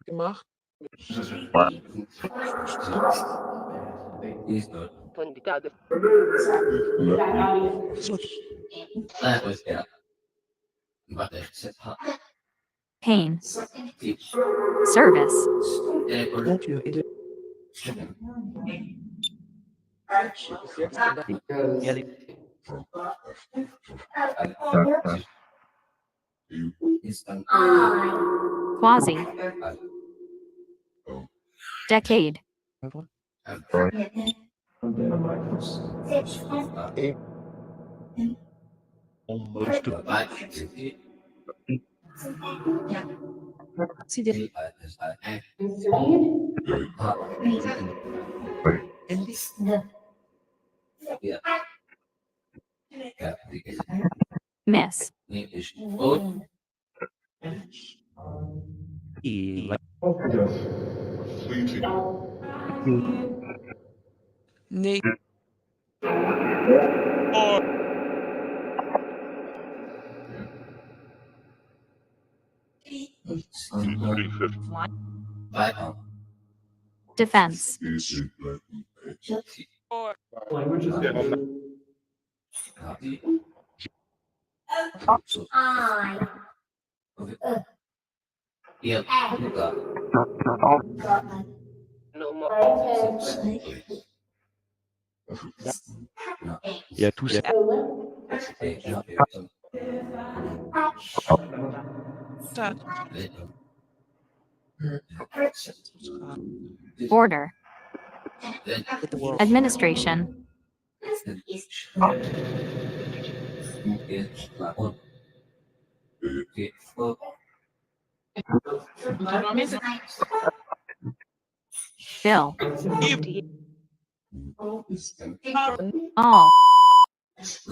gemacht. Pain. Service. Quasi. Decade. Miss. Nee. Defense. Il y a tout ça. Order. With the world. Administration. Bill. All.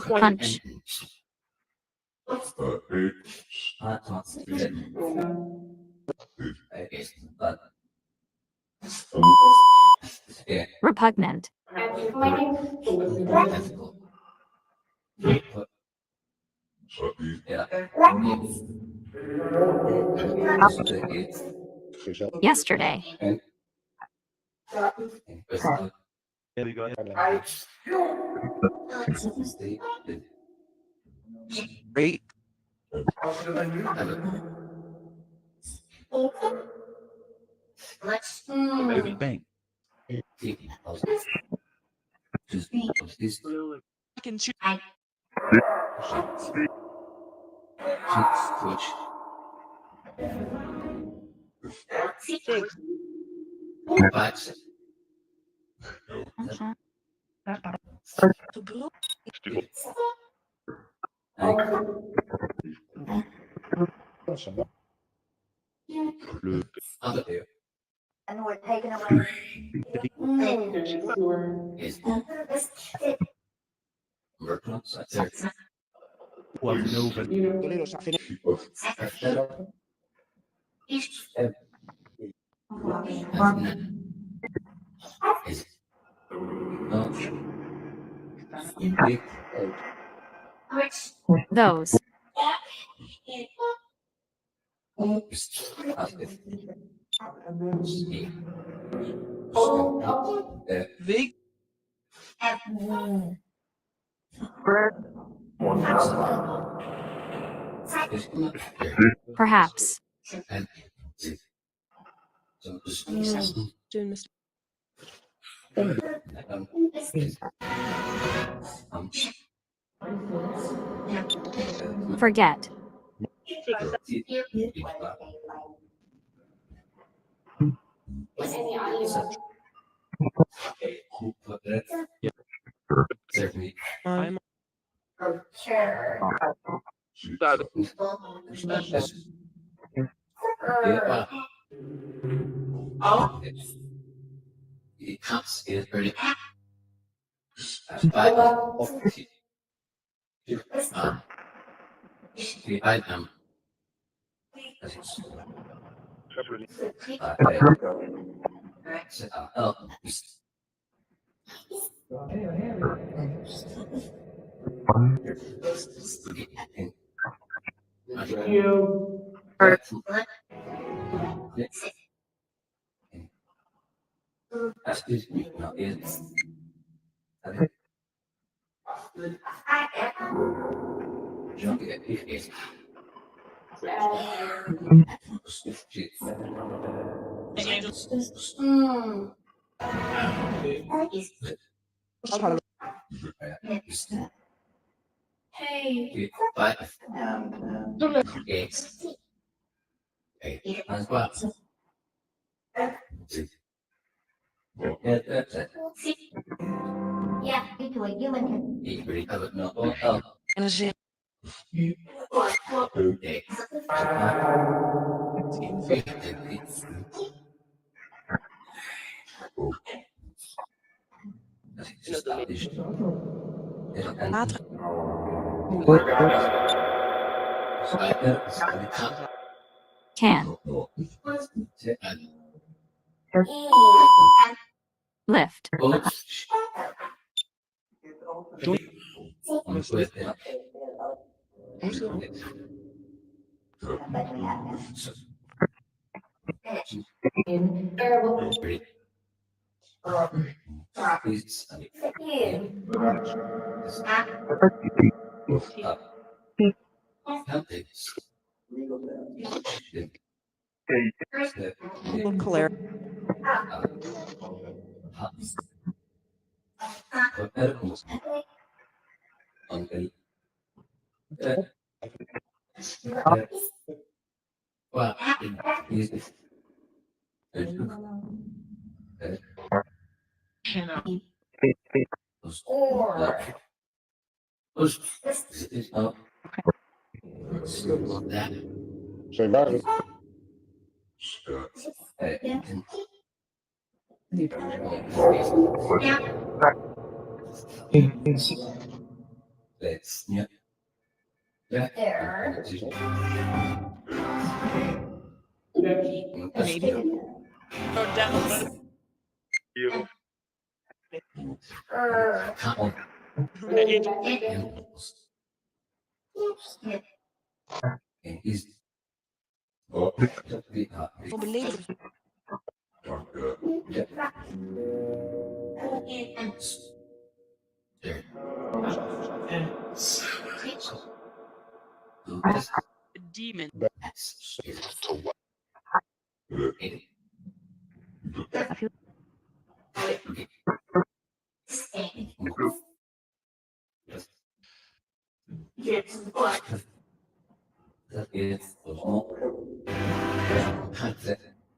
Punch. Repugnant. Yesterday. Great. Bang. I can shoot. Le And we're taking away. Nova. Those. Weg. Perhaps. Forget. I'm Yeah, into a human. En zin. Later. Can. Lift. Claire. Maybe. Go down. Beleven. Demon.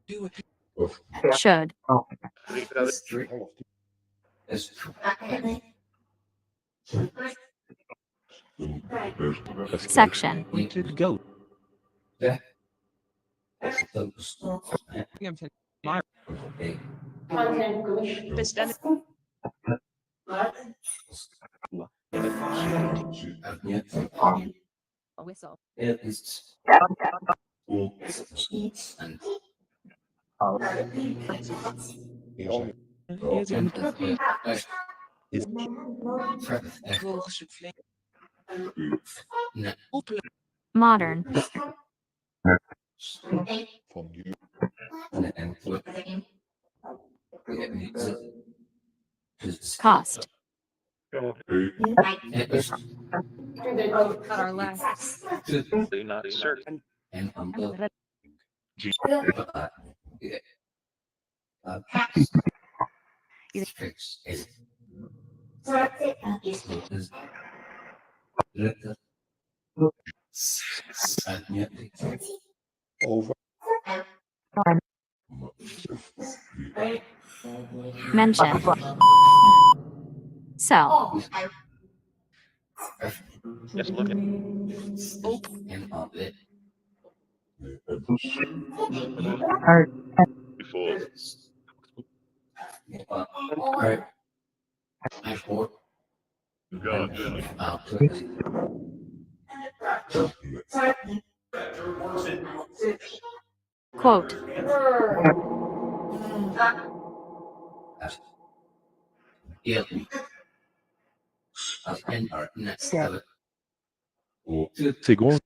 Do it. Should. Parce que Section. pointed goat. My best enemy. A whistle. Here's een puppy. Is Volgesoufflé. Open. Modern. Cost. Got our last. not certain. Mention. Sell. Yes, look at Open. before. Quote. C'est gros.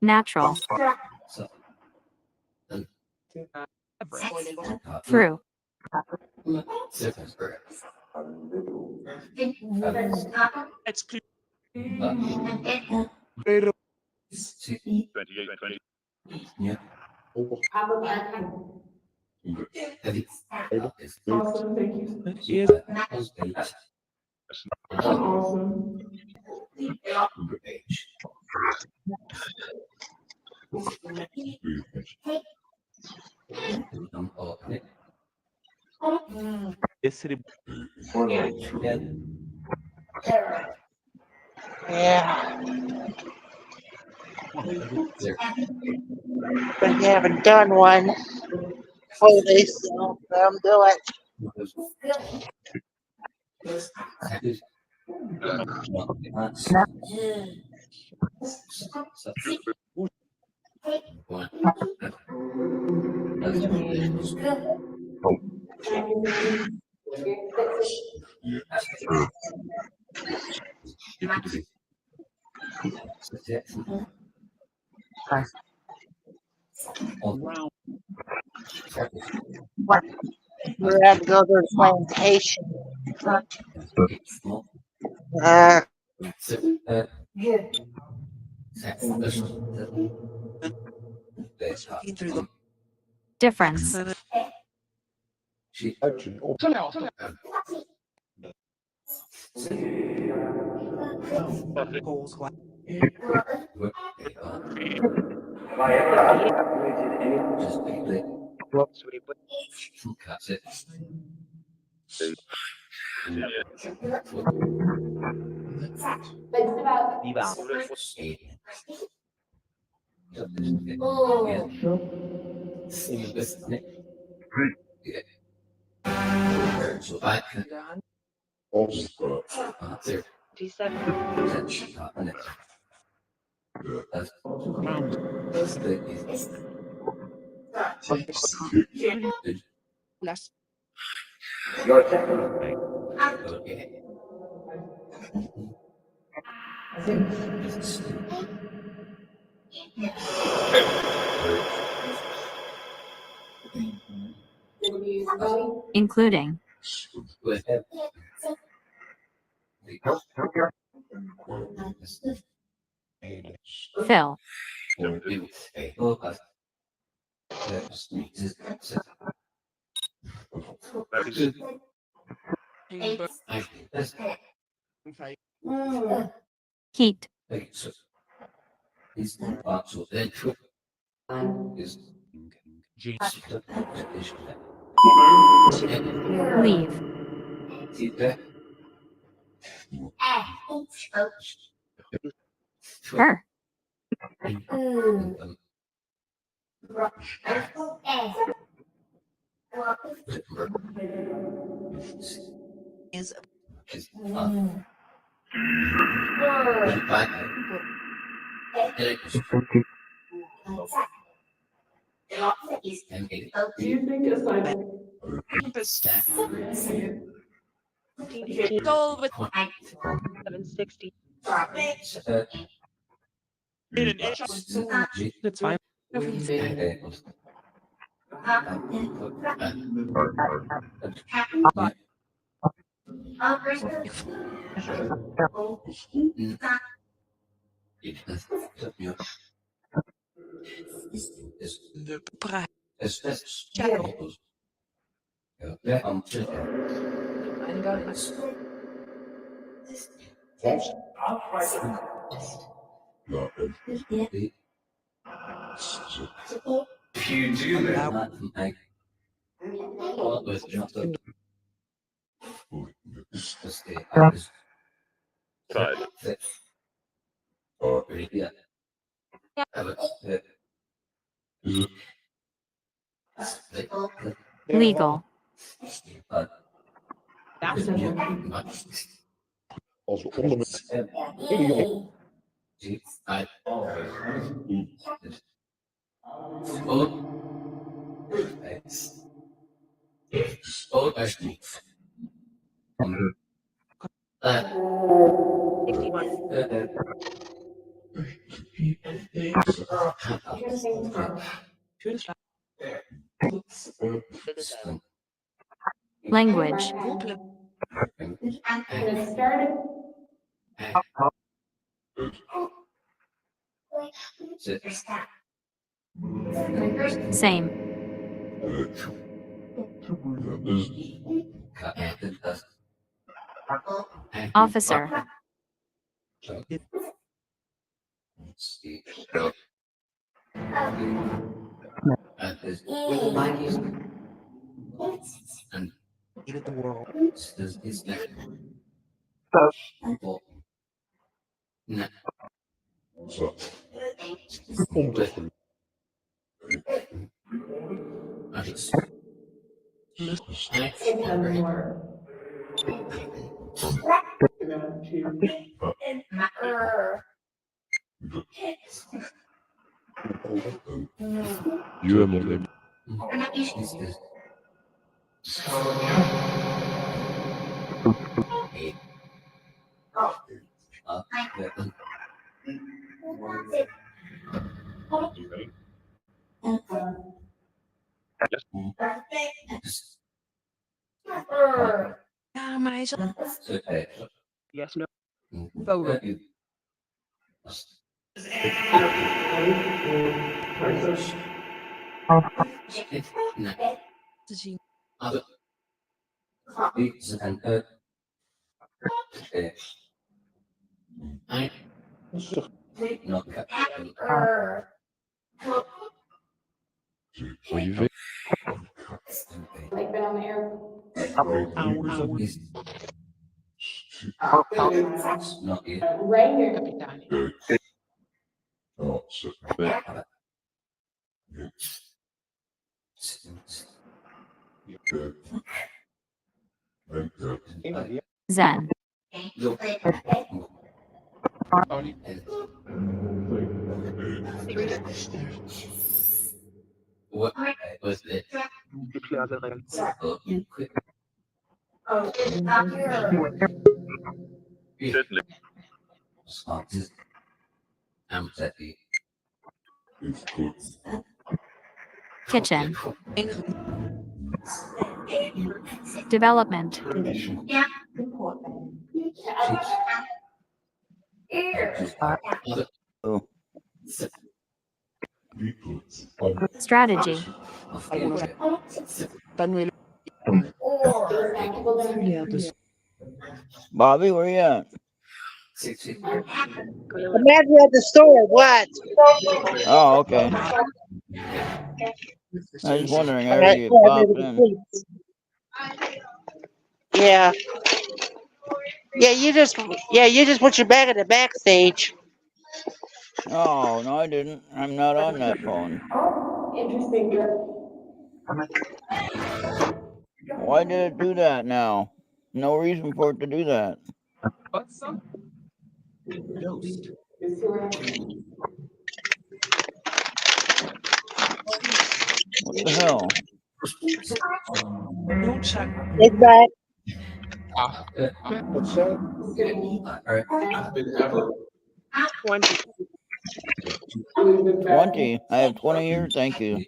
Natural. Through. Exclude. 28, 20. Is city. Yeah, but you haven't done one. Oh, they still them do it. Round. We had to go to the plantation. Uh, Difference. Whole class. Sweetie, but they, yeah. What Round. Less. Including. Fill. is Chamber. Fight. Heat. G. Leave. Her. Is campus. Goal with 760. an inch. That's fine. But the pra channel. Now five. Legal. 61. Language. Same. Officer. Dieu est mon ami. Ja, maar hij is Yes, no. Photo. te zien. Privé. Kapitani. Zen. Nuclear. Certainly. Kitchen. Enige Development. Strategy. Bobby, where you at? I'm at you at the store. What? Oh, okay. I was wondering. I All heard right. you Yeah, popped maybe in. the yeah. You just put your bag in the backstage. Oh, no, I didn't. I'm not on that phone. Why did it do that now? No reason for it to do that. What the hell? noodzaak. It's back. 20. 20. I have 20 here. Thank you.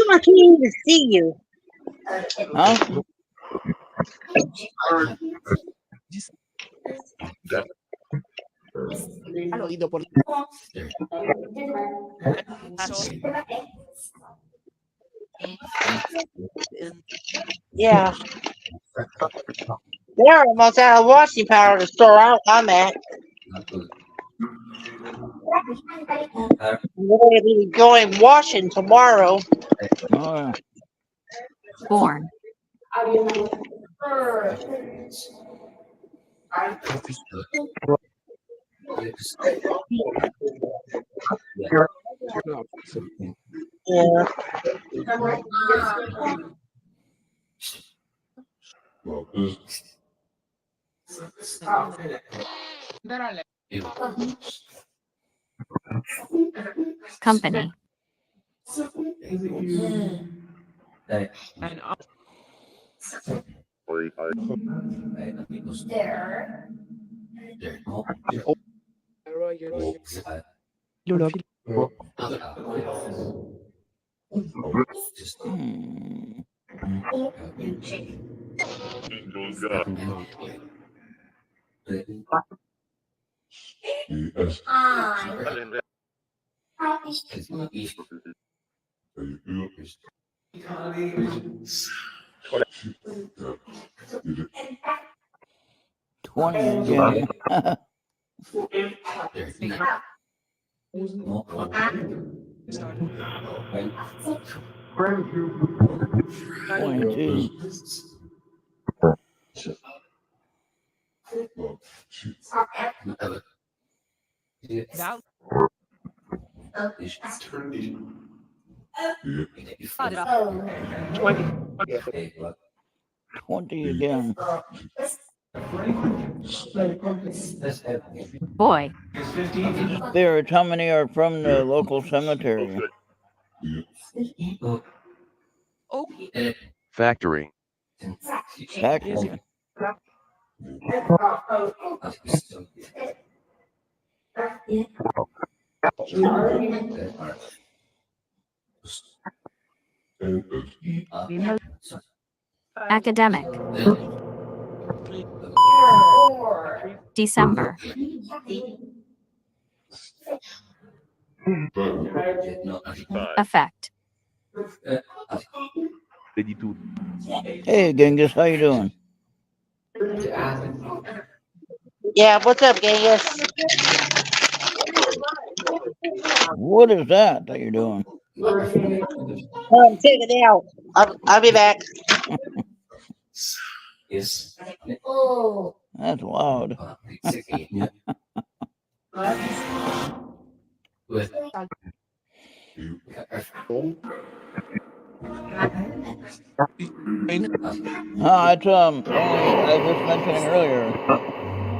I can't even see you. Huh? Yeah. They're almost out of washing powder to store out. I'm at. We're going to be going washing tomorrow. Oh, yeah. Born. Yeah. Company. And Lolovi. Hmm. $20 again. started. 22. Now, started up. 20. 20 again. Boy. Spirits, how many are from the local cemetery? Oh, Factory. Factory. Academic. December. Effect. Hey, Genghis, how you doing? Yeah, what's up, Genghis? What is that you're doing? Take it out. I'll be back. That's loud. It's only I was just mentioning earlier.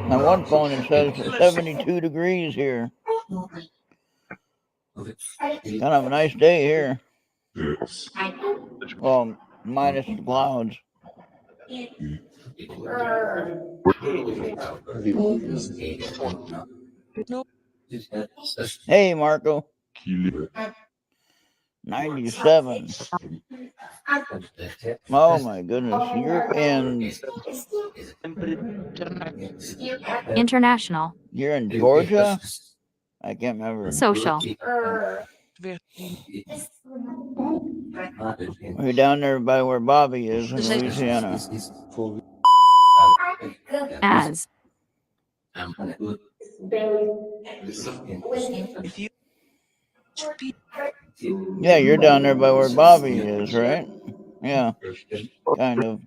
On one phone it says 72 degrees here. Kind of a nice day here. Well, minus the clouds. no. Hey, Marco. 97. Oh my goodness, you're in International. you're in Georgia? I can't remember. Social. We're down there by where Bobby is in Louisiana. As. If you Yeah, you're down there by where Bobby is, right? Yeah, kind of.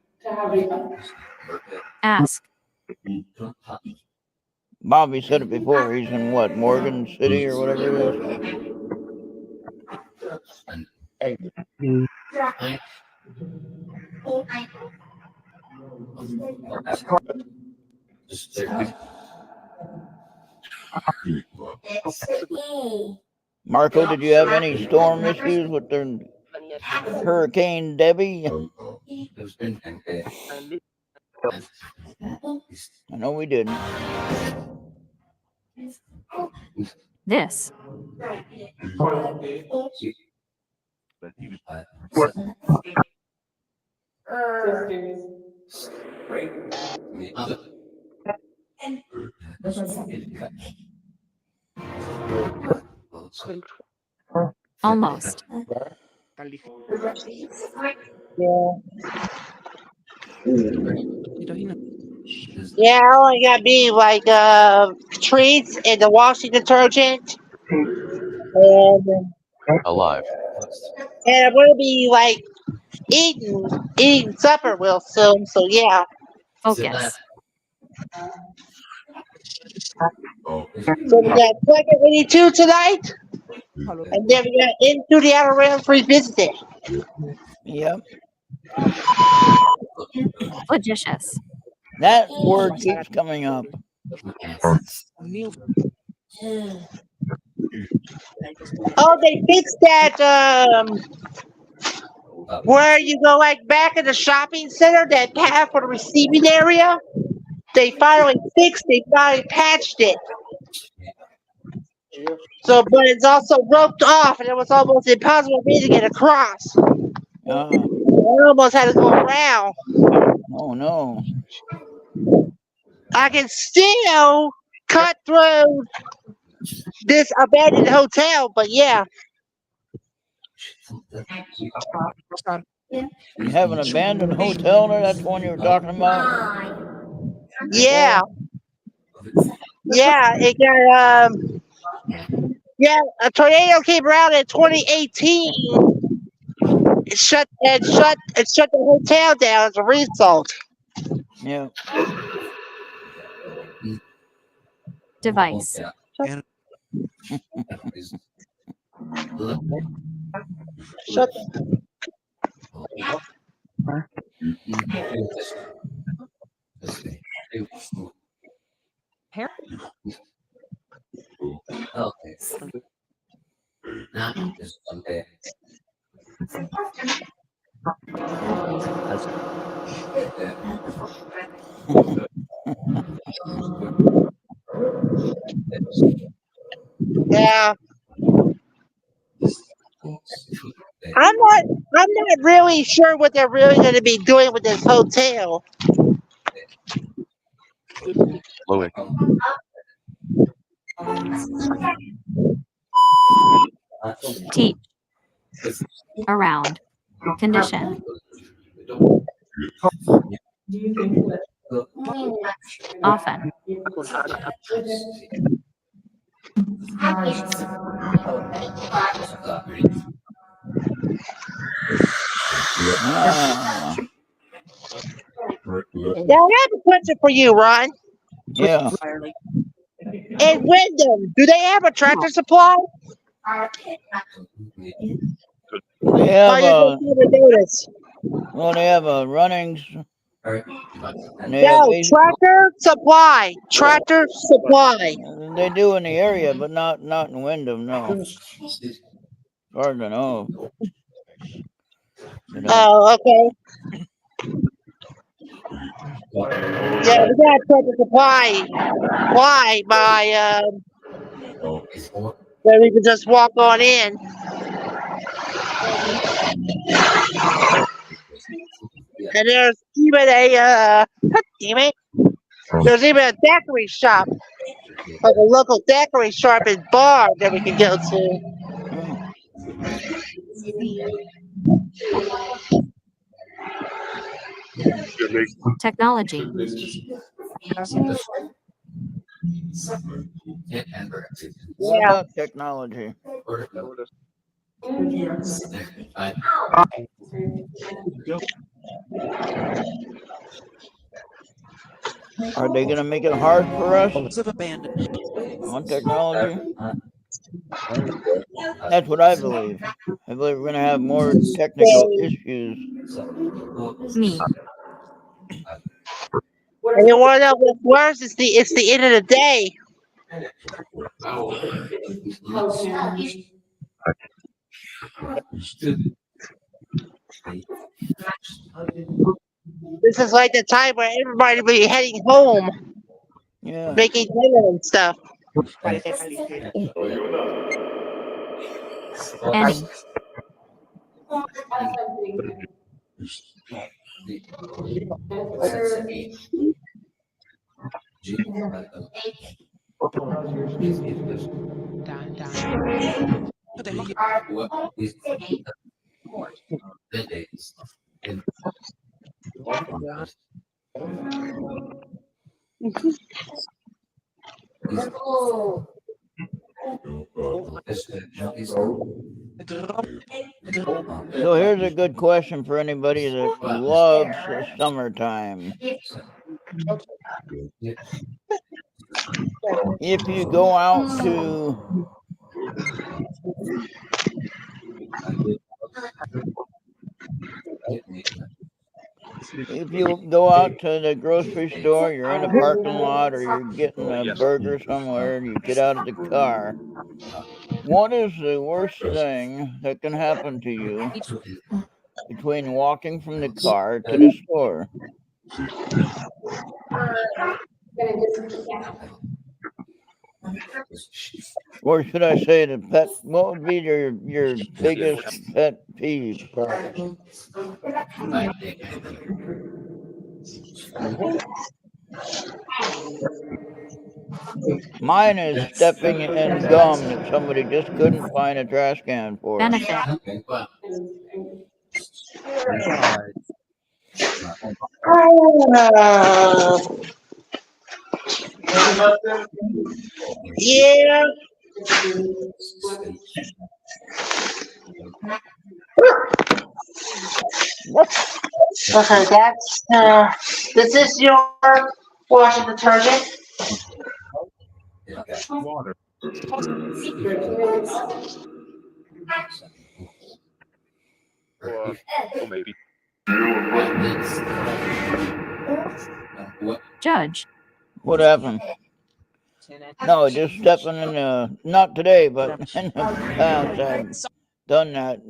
Ask. Bobby said it before. He's in what, Morgan City or whatever it is? Marco, did you have any storm issues with the Hurricane Debbie? I know we didn't. This. Almost. Yeah, I only got me like treats and the washing detergent, and Alive. I'm gonna be like eating supper real soon. So yeah. Focus. So we got Second 82 tonight, and then we got Into the Outer Realms Revisited. Yep. Flagitious. That word keeps coming up. Neil Oh, they fixed that. Where you go like back in the shopping center, that path for the receiving area. They finally patched it. So, but it's also roped off, and it was almost impossible for me to get across. I almost had to go around. Oh no. I can still cut through this abandoned hotel, but yeah. You have an abandoned hotel there? That's the one you were talking about? Yeah. Yeah, it got a tornado came around in 2018. It shut the hotel down as a result. Yeah. Device. Shut Hair. Yeah. I'm not really sure what they're really going to be doing with this hotel. Louis. Teach. Around. Condition. Often. Ah. Now I have a question for you, Ron. Yeah. In Wyndham, do they have a tractor supply? They have You a just never noticed? they have a Runnings. And they have No, tractor supply. Tractor supply. they do in the area, but not in Wyndham, no. Hard to know. Oh, okay. Yeah, we got tractor supply. Why? By where we can just walk on in. And there's even a damn it. There's even a daiquiri shop, like a local daiquiri shop and bar that we can go to. Technology. What about technology? Are they going to make it hard for us on technology? That's what I believe. I believe we're going to have more technical issues. Me. And you want to know what's worse? It's the end of the day. This is like the time where everybody will be heading home, making dinner and stuff. Any. So here's a good question for anybody that loves the summertime. If you go out to the grocery store, you're in a parking lot or you're getting a burger somewhere, and you get out of the car, What is the worst thing that can happen to you between walking from the car to the store? Or should I say the pet? What would be your biggest pet peeve? Mine is stepping in gum that somebody just couldn't find a trash can for. Benefit. Yeah. Okay, that's. Is this your washing detergent? Water. Or maybe. Judge. What happened? No, just stepping in the, not today, but in the past, I've done that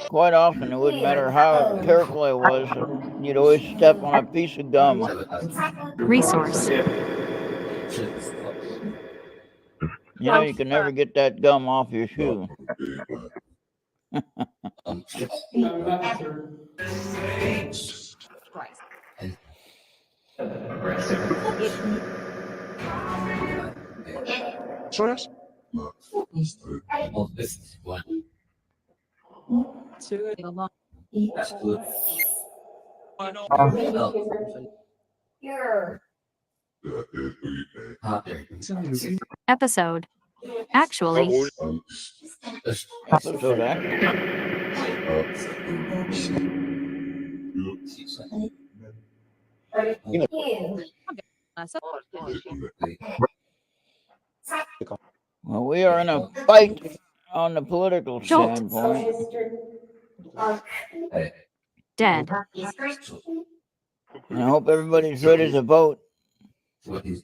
quite often. It wouldn't matter how careful I was, you'd always step on a piece of gum. Resource. You know, you can never get that gum off your shoe. Source? Episode. Actually. Episode, actually. Well, we are in a fight on the political standpoint. Dead. And I hope everybody's ready to vote. And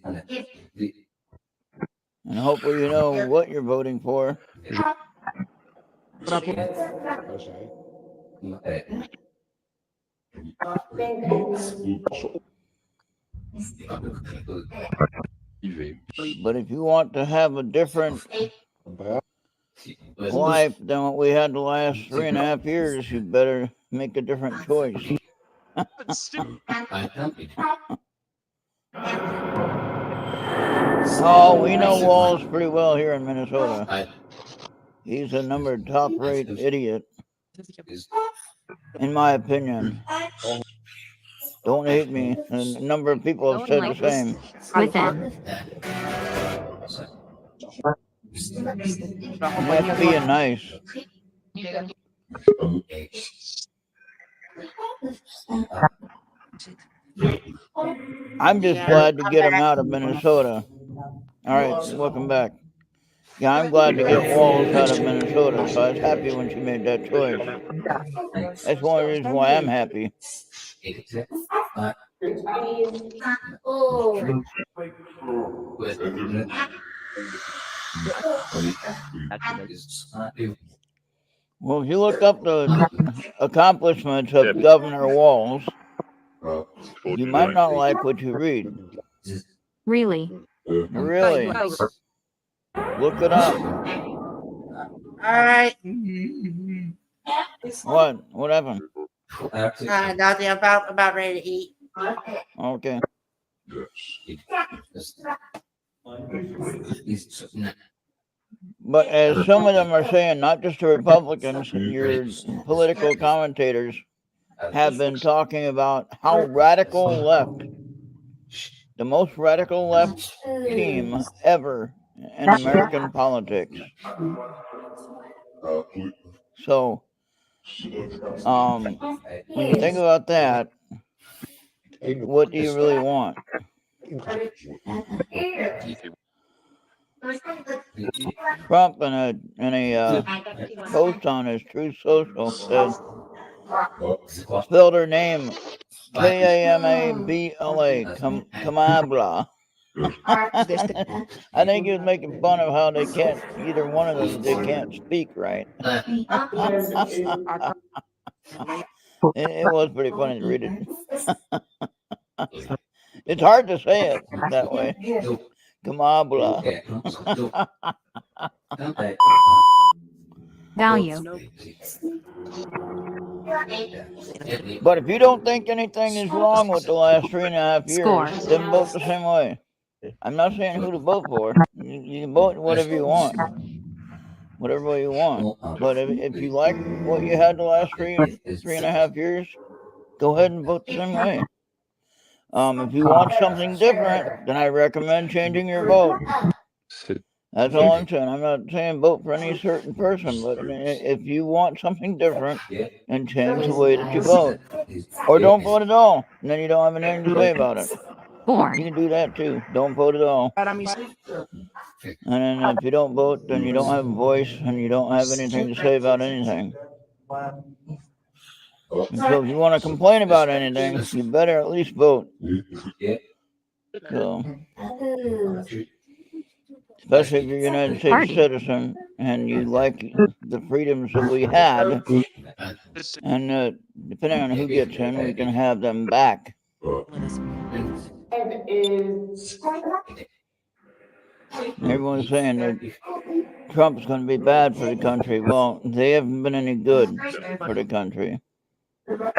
hopefully you know what you're voting for. But if you want to have a different life than what we had the last 3.5 years, you better make a different choice. Oh, we know Walls pretty well here in Minnesota. He's a numbered top-rate idiot, in my opinion. Don't hate me. A number of people have said the same. Within. That's being nice. I'm just glad to get him out of Minnesota. All right, welcome back. Yeah, I'm glad to get Walls out of Minnesota, so I was happy when she made that choice. That's one reason why I'm happy. Well, if you look up the accomplishments of Governor Walls, you might not like what you read. Really. Really? Look it up. All right. What? What happened? Nothing. I'm about ready to eat. Okay. But as some of them are saying, not just the Republicans, your political commentators have been talking about how radical left, the most radical left team ever in American politics. So, when you think about that, what do you really want? Trump in a post on his Truth Social said, spelled her name Kamabla. I think he was making fun of how they can't, either one of them, they can't speak right. It was pretty funny to read it. It's hard to say it that way. Kamabula. Value. But if you don't think anything is wrong with the last 3.5 years, Score. then vote the same way. I'm not saying who to vote for. You can vote whatever you want. Whatever way you want. But if you like what you had the last 3.5 years, go ahead and vote the same way. If you want something different, then I recommend changing your vote. That's all I'm saying. I'm not saying vote for any certain person, but if you want something different, then change the way that you vote. Or don't vote at all, and then you don't have anything to say about it. You Born. can do that too. Don't vote at all. And then if you don't vote, then you don't have a voice, and you don't have anything to say about anything. And so if you want to complain about anything, you better at least vote. So, especially if you're a United States Party. citizen and you like the freedoms that we had, and depending on who gets in, we can have them back. Everyone's saying that Trump's going to be bad for the country. Well, they haven't been any good for the country. Most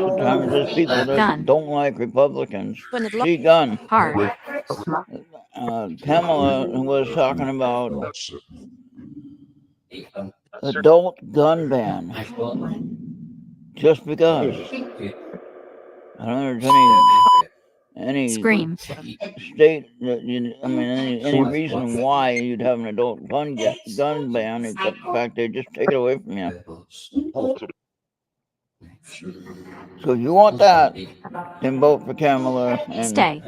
of the time, it's just people that Gun. don't like Republicans. See, gun. Hard. Pamela was talking about adult gun ban. Just because. I don't know if there's any Scream. state that any reason why you'd have an adult gun ban except the fact they just take it away from you. So if you want that, then vote for Kamala and Stay.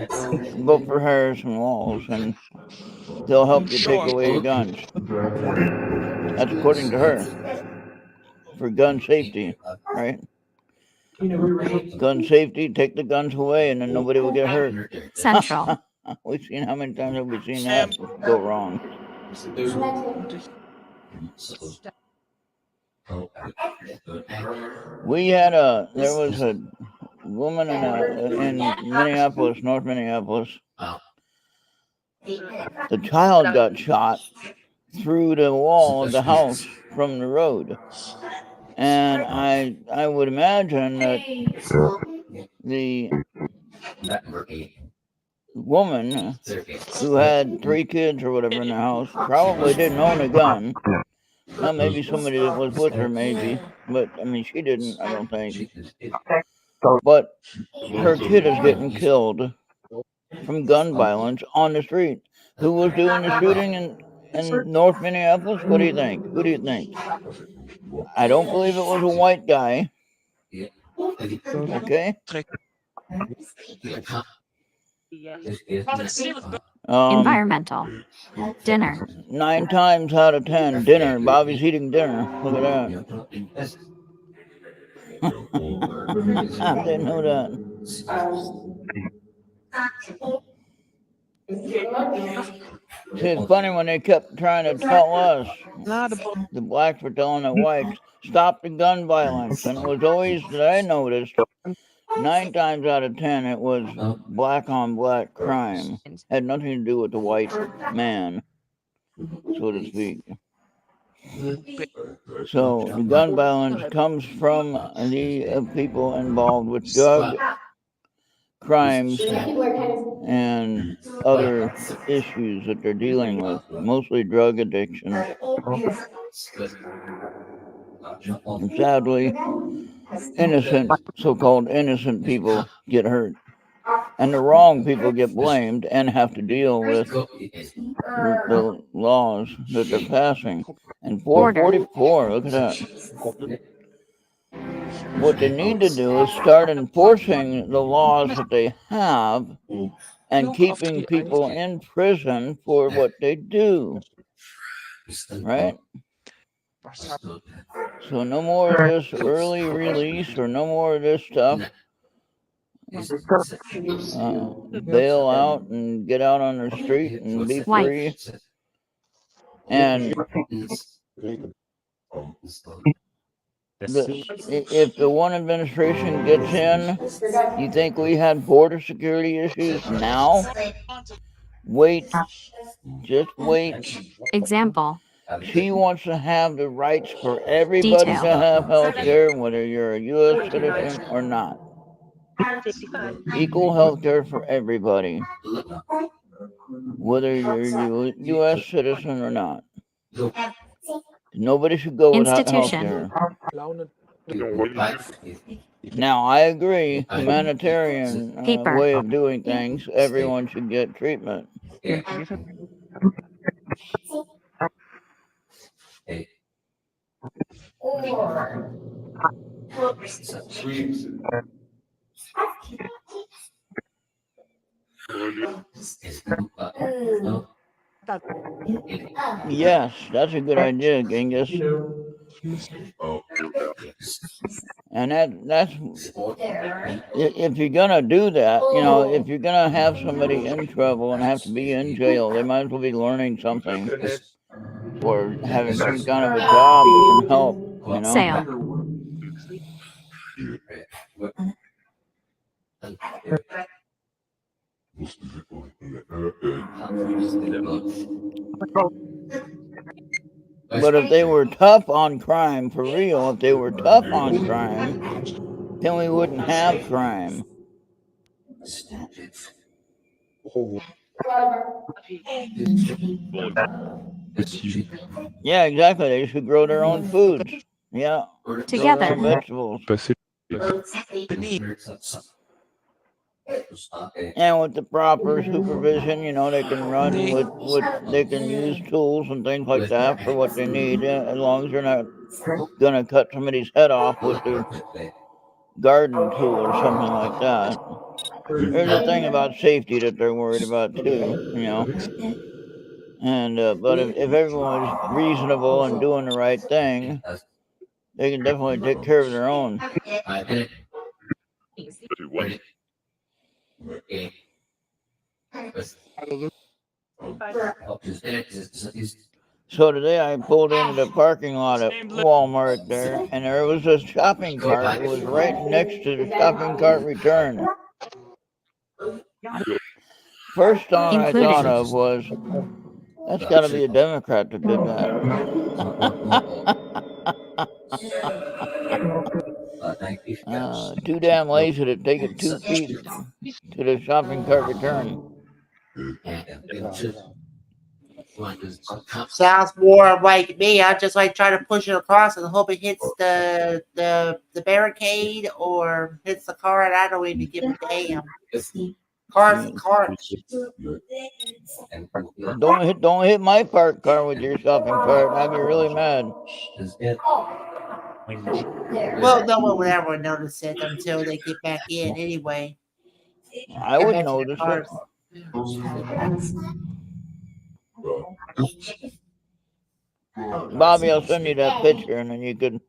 vote for Harris and Walls, and they'll help you take away your guns. That's according to her. For gun safety, right? Gun safety, take the guns away, and then nobody will get hurt. Central. We've seen how many times have we seen that go wrong? There was a woman in Minneapolis, North Minneapolis. The child got shot through the wall of the house from the road. And I would imagine that the woman who had 3 kids or whatever in the house probably didn't own a gun. Now, maybe somebody that was with her, maybe. But, she didn't, I don't think. But her kid is getting killed from gun violence on the street. Who was doing the shooting in North Minneapolis? What do you think? Who do you think? I don't believe it was a white guy. Okay? Environmental. Dinner. 9 times out of 10, dinner. Bobby's eating dinner. Look at that. I didn't know that. See, it's funny when they kept trying to tell us, the blacks were telling the whites, stop the gun violence. And it was always, that I noticed, 9 times out of 10, it was black on black crime. Had nothing to do with the white man, so to speak. So the gun violence comes from the people involved with drug crimes and other issues that they're dealing with, mostly drug addiction. And sadly, so-called innocent people get hurt. And the wrong people get blamed and have to deal with the laws that they're passing. And 444, look at that. What they need to do is start enforcing the laws that they have and keeping people in prison for what they do. Right? So no more of this early release or no more of this stuff. bail out and get out on the street and be White. free. And if the one administration gets in, you think we had border security issues now? Wait, just wait. Example. She wants to have the rights for everybody Detail. to have health care, whether you're a U.S. citizen or not. Equal health care for everybody, whether you're a U.S. citizen or not. Nobody should go without health Institution. care. Don't Now, I agree, humanitarian Paper. way of doing things, everyone should get treatment. Yes, that's a good idea, Genghis. And that's if you're gonna do that, you know, if you're gonna have somebody in trouble and have to be in jail, they might as well be learning something or having some kind of a job that can help, you know. Sale. But if they were tough on crime, for real, if they were tough on crime, then we wouldn't have crime. Yeah, exactly. They should grow their own foods. Yeah. Together. Grow their own vegetables. And with the proper supervision, you know, they can run with they can use tools and things like that for what they need, as long as they're not gonna cut somebody's head off with their garden tool or something like that. There's a thing about safety that they're worried about too, you know. And but if everyone was reasonable and doing the right thing, they can definitely take care of their own. So today I pulled into the parking lot at Walmart there, and there was a shopping cart that was right next to the shopping cart return. First thought I thought of was, that's got to be a Democrat that did that. Too damn lazy to take it 2 feet to the shopping cart return. Sounds more like me. I just like try to push it across and hope it hits the barricade or hits the car, and I don't even give a damn. Car's a car. Don't hit my parked car with your shopping cart. I'd be really mad. Well, no one would ever notice it until they get back in anyway. I would notice it. Bobby, I'll send you that picture, and then you can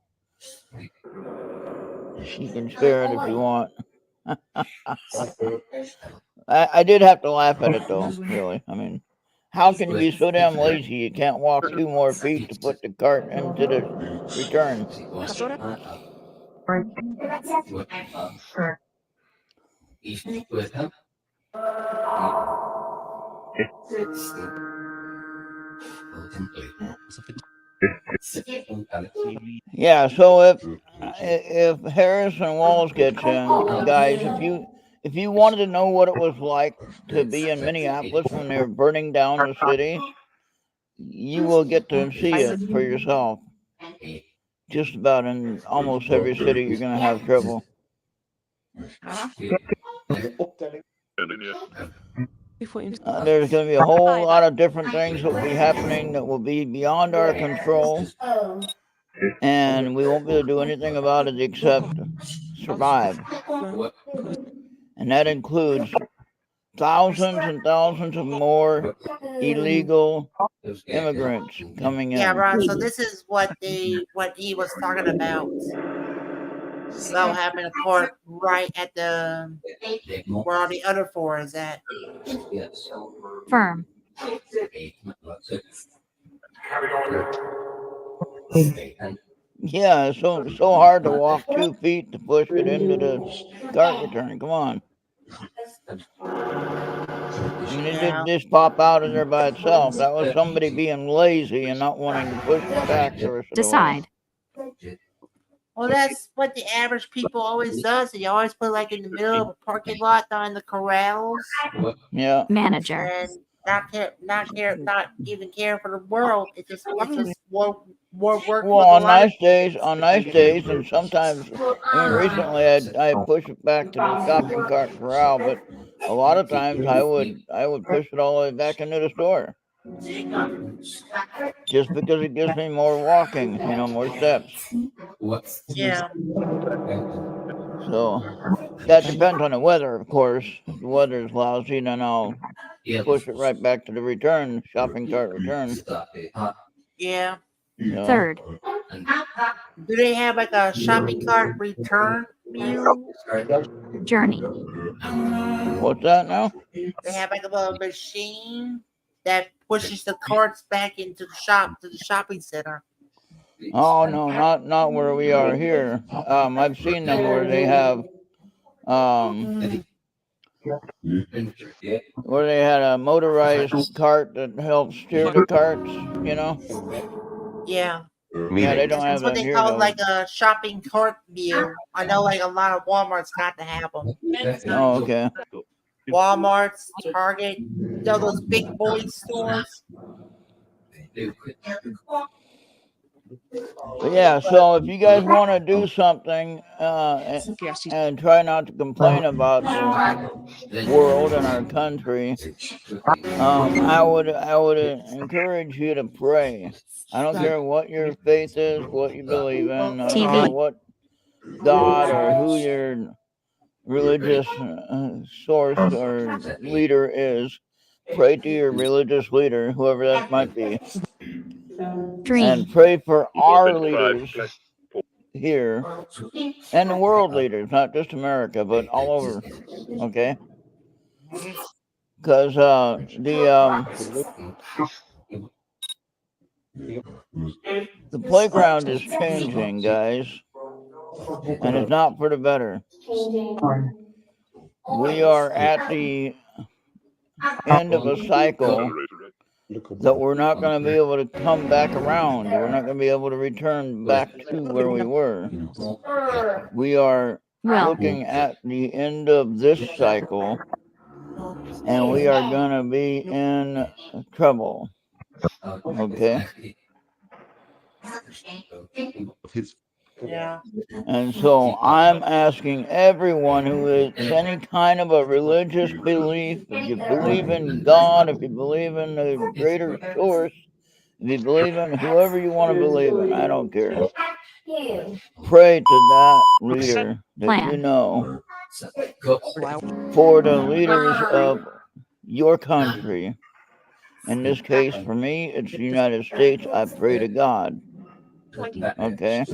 share it if you want. I did have to laugh at it though, really. I mean, how can you be so damn lazy you can't walk 2 more feet to put the cart into the return? Yeah, so if Harrison Walls gets in, guys, if you wanted to know what it was like to be in Minneapolis when they were burning down the city, you will get to see it for yourself. Just about in almost every city, you're going to have trouble. There's going to be a whole lot of different things that will be happening that will be beyond our control, and we won't be able to do anything about it except survive. And that includes thousands and thousands of more illegal immigrants coming in. Yeah, Ron. So this is what he was talking about. Without having a court right at the where all the other four is at. Firm. Yeah, it's so hard to walk 2 feet to push it into the cart return. Come on. I mean, it didn't just pop out of there by itself. That was somebody being lazy and not wanting to push it back the rest of the way. Decide. Well, that's what the average people always does. They always put like in the middle of a parking lot, down in the corrals, Yeah. Manager. and not even care for the world. It's just more work. Well, for on the lot of- nice days, and sometimes, I mean, recently I push it back to the shopping cart corral, but a lot of times I would push it all the way back into the store, just because it gives me more walking, more steps. Yeah. So that depends on the weather, of course. If the weather's lousy, then I'll push it right back to the shopping cart return. Yeah. Third. Do they have like a shopping cart return mule? Journey. What's that now? They have like a little machine that pushes the carts back into the shopping center. Oh no, not where we are here. I've seen them where they have where they had a motorized cart that helps steer the carts, Yeah. Yeah, they don't have That's what that they here call though. like a shopping cart mule. I know like a lot of Walmart's got to have them. Oh, okay. Walmart's, Target, those big boy stores. But yeah, so if you guys want to do something and try not to complain about the world and our country, I would encourage you to pray. I don't care what your faith is, what you believe in, I don't TV. care what God or who your religious source or leader is. Pray to your religious leader, whoever that might be. Dream. And pray for our leaders here and the world leaders, not just America, but all over. Okay? Because the playground is changing, guys, and it's not for the better. We are at the end of a cycle that we're not going to be able to come back around. We're not going to be able to return back to where we were. We are looking at the end of this cycle, and we are going to be in trouble. Okay? Yeah. And so I'm asking everyone who is any kind of a religious belief, if you believe in God, if you believe in a greater source, if you believe in whoever you want to believe in, I don't care. Pray to that leader that you know for the leaders of your country. In this case, for me, it's the United States. I pray to God. Okay?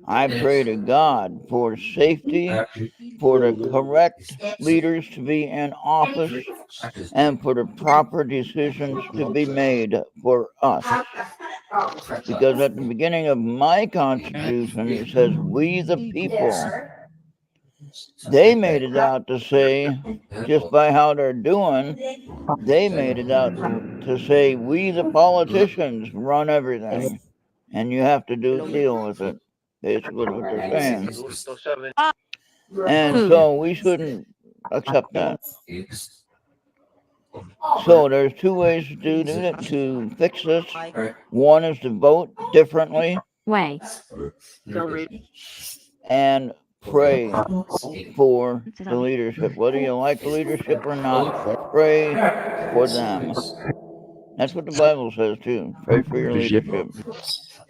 I pray to God for safety, for the correct leaders to be in office, and for the proper decisions to be made for us. Because at the beginning of my Constitution, it says, "We the people." They made it out to say, just by how they're doing, they made it out to say, "We the politicians run everything, and you have to deal with it." Basically what they're saying. And so we shouldn't accept that. So there's two ways to do it, to fix this. One is to vote differently. Way. And pray for the leadership. Whether you like the leadership or not, pray for them. That's what the Bible says too. Pray for your leadership.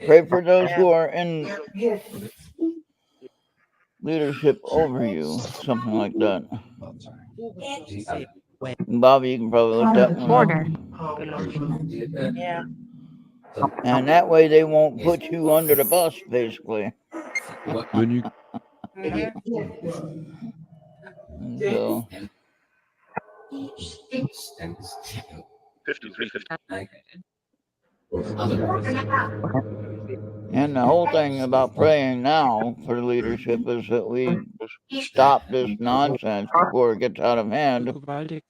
Pray for those who are in leadership over you. Something like that. Bobby, you can probably look that one Order. up. Yeah. And that way they won't put you under the bus, basically. So 53, 50. and the whole thing about praying now for leadership is that we stop this nonsense before it gets out of hand. gewaltig.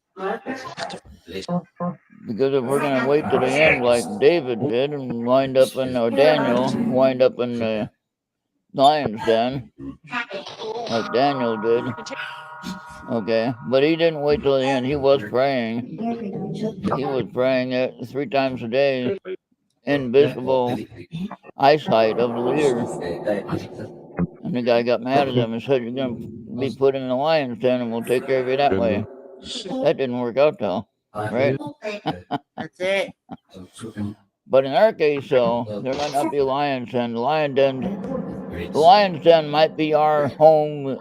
Because if we're going to wait to the end like David did and wind up in, or Daniel, wind up in the lion's den, like Daniel did, okay, but he didn't wait till the end. He was praying. He was praying it 3 times a day in visible eyesight of the leader. And the guy got mad at him and said, "You're going to be put in the lion's den and we'll take care of you that way." That didn't work out though, right? That's it. But in our case, though, there might not be a lion's den. The lion's den might be our home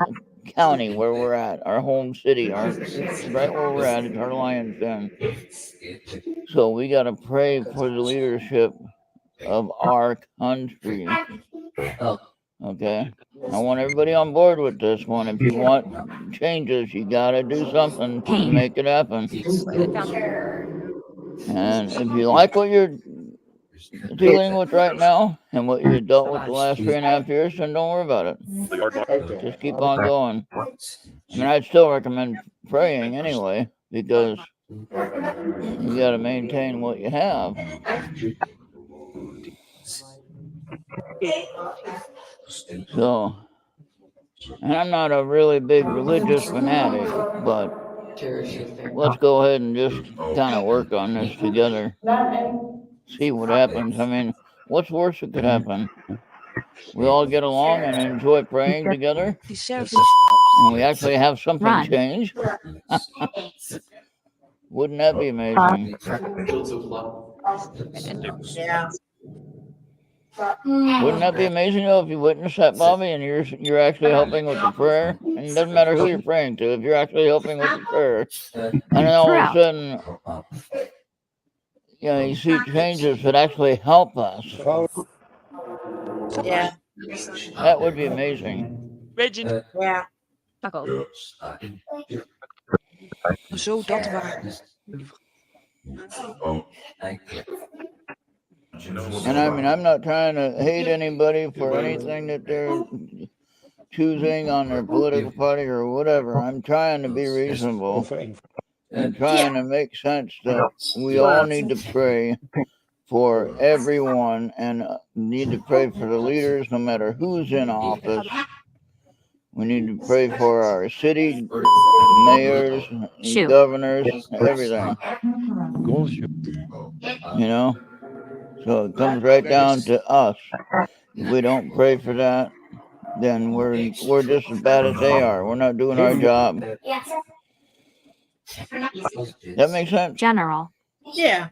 county where we're at, our home city, right where we're at is our lion's den. So we got to pray for the leadership of our country. Okay, I want everybody on board with this one. If you want changes, you got to do something to make it happen. And if you like what you're dealing with right now and what you dealt with the last 3.5 years, then don't worry about it. Just keep on going. I mean, I'd still recommend praying anyway, because you got to maintain what you have. So, and I'm not a really big religious fanatic, but let's go ahead and just kind of work on this together. See what happens. I mean, what's worse that could happen? We all get along and enjoy praying together, and we actually have something change. Wouldn't that be amazing? Yeah. Wouldn't that be amazing though if you witness that, Bobby, and you're actually helping with the prayer? And it doesn't matter who you're praying to, if you're actually helping with the prayer, and then all of a sudden, you see changes that actually help us. Yeah. That would be amazing. Regent. Yeah. Zo dat waar. And I mean, I'm not trying to hate anybody for anything that they're choosing on their political party or whatever. I'm trying to be reasonable and trying to make sense that we all need to pray for everyone and need to pray for the leaders no matter who's in office. We need to pray for our city mayors, governors, everything. You know? So it comes right down to us. If we don't pray for that, then we're just as bad as they are. We're not doing our job. That makes sense? General. Yeah.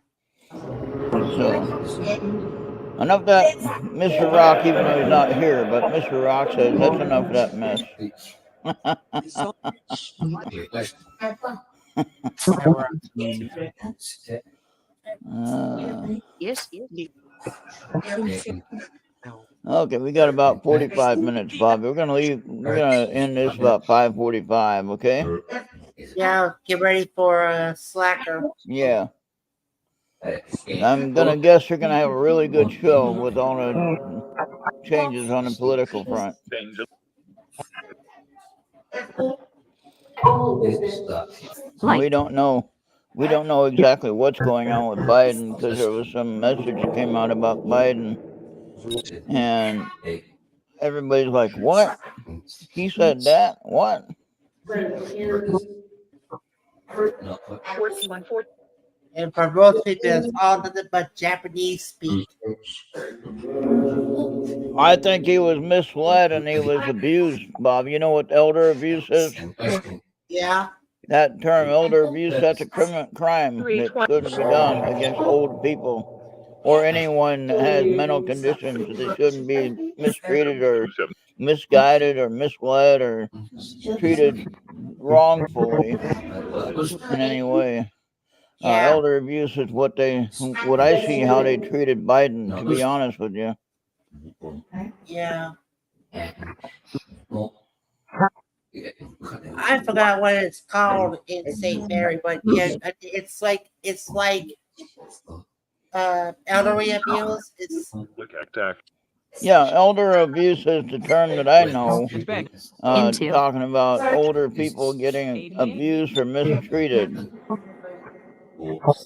So, enough of that Mr. Rock, even though he's not here, but Mr. Rock says that's enough of that mess. Yes. Okay, we got about 45 minutes, Bobby. We're gonna end this about 5:45, okay? Yeah. Get ready for a slacker. Yeah. I'm gonna guess you're gonna have a really good show with all the changes on the political front. We don't know exactly what's going on with Biden, because there was some message that came out about Biden, and everybody's like, "What? He said that? What?" And for most people, it's all nothing but Japanese speak. I think he was misled and he was abused, Bob. You know what elder abuse is? Yeah. That term, elder abuse, that's a crime that shouldn't be done against old people or anyone that has mental conditions. They shouldn't be mistreated or misguided or misled or treated wrongfully in any way. Elder abuse is what I see how they treated Biden, to be honest with you. Yeah. I forgot what it's called in St. Mary, but yeah, it's like elderly abuse. It's Look attack. Yeah, elder abuse is the term that I know. Into. Talking about older people getting abused or mistreated.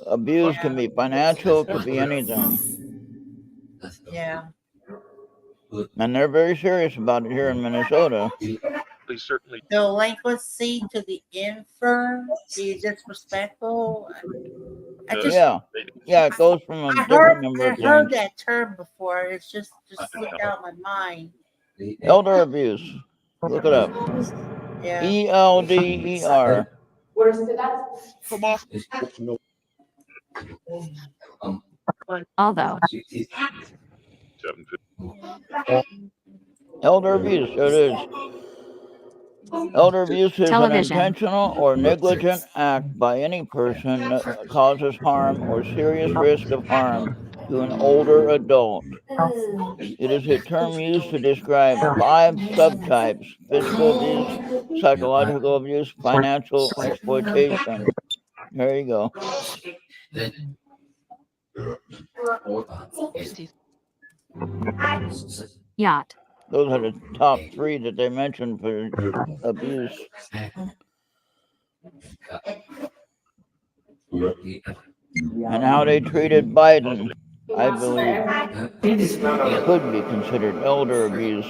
Abuse can be financial, could be anything. yeah. And they're very serious about it here in Minnesota. They certainly Delinquency to the infirm, be disrespectful. I just Yeah, it goes from a different number I of heard things. that term before. It's just slipped out of my mind. Elder abuse. Look it up. Yeah. ELDER. come off. Although. 750. Elder abuse. There it is. Elder abuse is Television. an intentional or negligent act by any person that causes harm or serious risk of harm to an older adult. It is a term used to describe 5 subtypes: physical abuse, psychological abuse, financial exploitation. There you go. Yacht. Those are the top 3 that they mentioned for abuse. And how they treated Biden, I believe, could be considered elder abuse.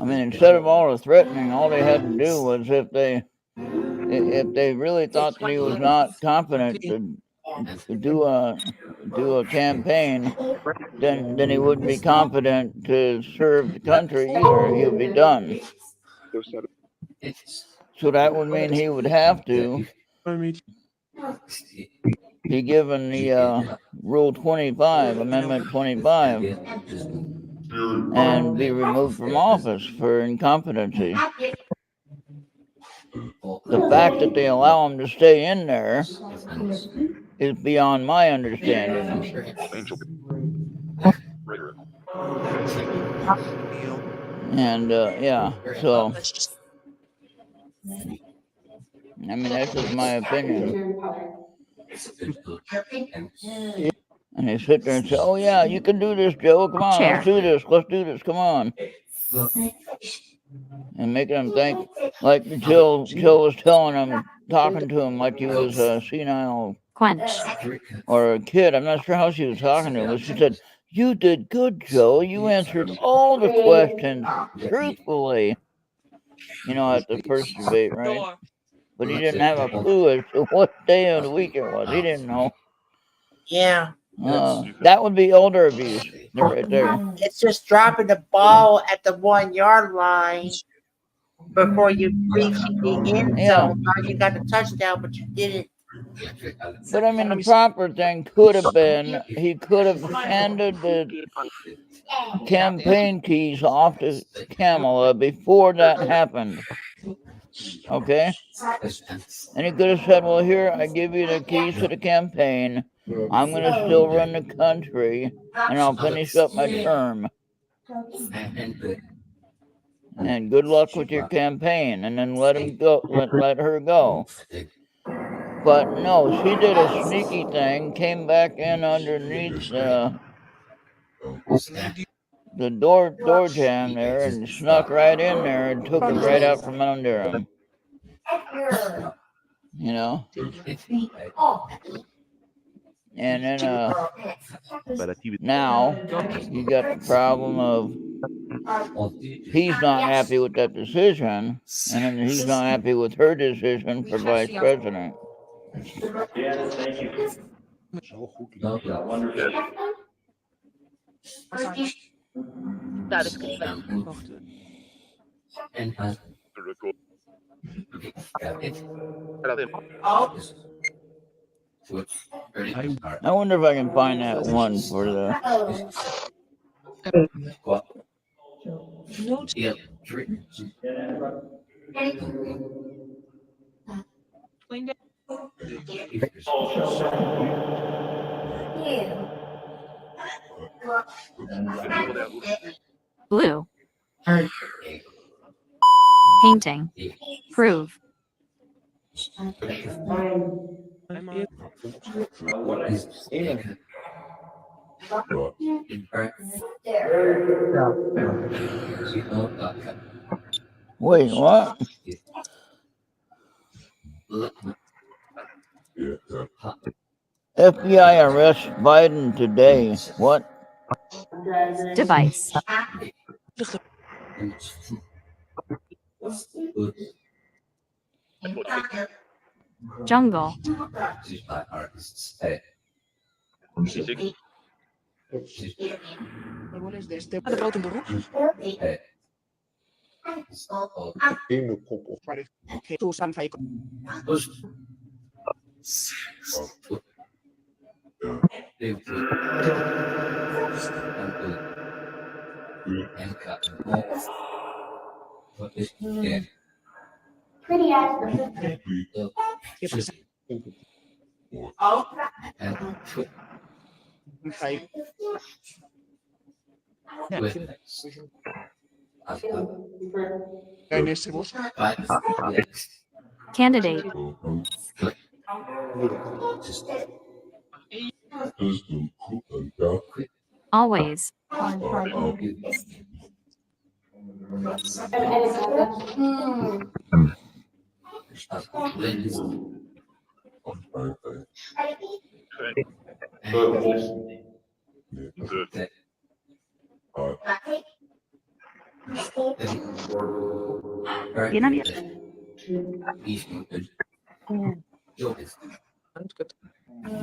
I mean, instead of all the threatening, all they had to do was if they really thought that he was not competent to do a campaign, then he wouldn't be competent to serve the country either. He would be done. So that would mean he would have to be given the Rule 25, Amendment 25, and be removed from office for incompetency. The fact that they allow him to stay in there is beyond my understanding. And yeah, so I mean that's just my opinion. And they sit there and say, "Oh yeah, you can do this, Joe. Come on, let's do this. Let's do this. Come on." And making them think like Jill was telling him, talking to him like he was a senile or a kid. I'm not sure how she was talking to him, but she said, "You did good, Joe. You answered all the questions truthfully." You know, at the first debate, right? But he didn't have a clue as to what day of the week it was. He didn't know. Yeah. That would be elder abuse right there. It's just dropping the ball at the 1-yard line before you reach the end zone. Thought you got the touchdown, but you didn't. But I mean, the proper thing could have been he could have handed the campaign keys off to Kamala before that happened. Okay? And he could have said, "Well, here, I give you the keys to the campaign. I'm going to still run the country, and I'll finish up my term. And good luck with your campaign." And then let him go. Let her go. But no, she did a sneaky thing. Came back in underneath the door jam there, and snuck right in there and took him right out from under him. You know. And then now you got the problem of he's not happy with that decision, and then he's not happy with her decision for vice president. Yes, thank you. Daar is het. I wonder if I can find that one for the. Blue. Painting. Prove. Wait, what? FBI arrests Biden today. What? Device. Jungle. What is this? De brood en beroep? Susan Faiko. Pretty ass. Faiko. Dinosaurs. Candidate. Always.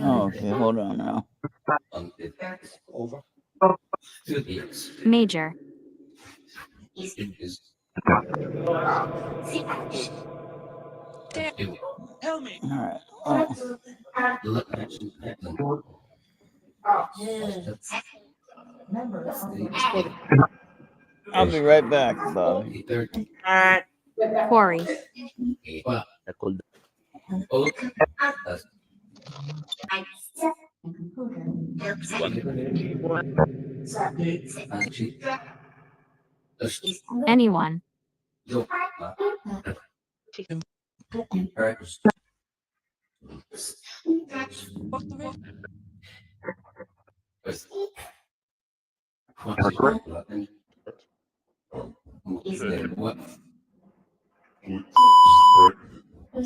Oh, okay, hold on now. Major. Tell me. All right. Oh. I'll be right back, Bobby. Alright. Quarry. Anyone.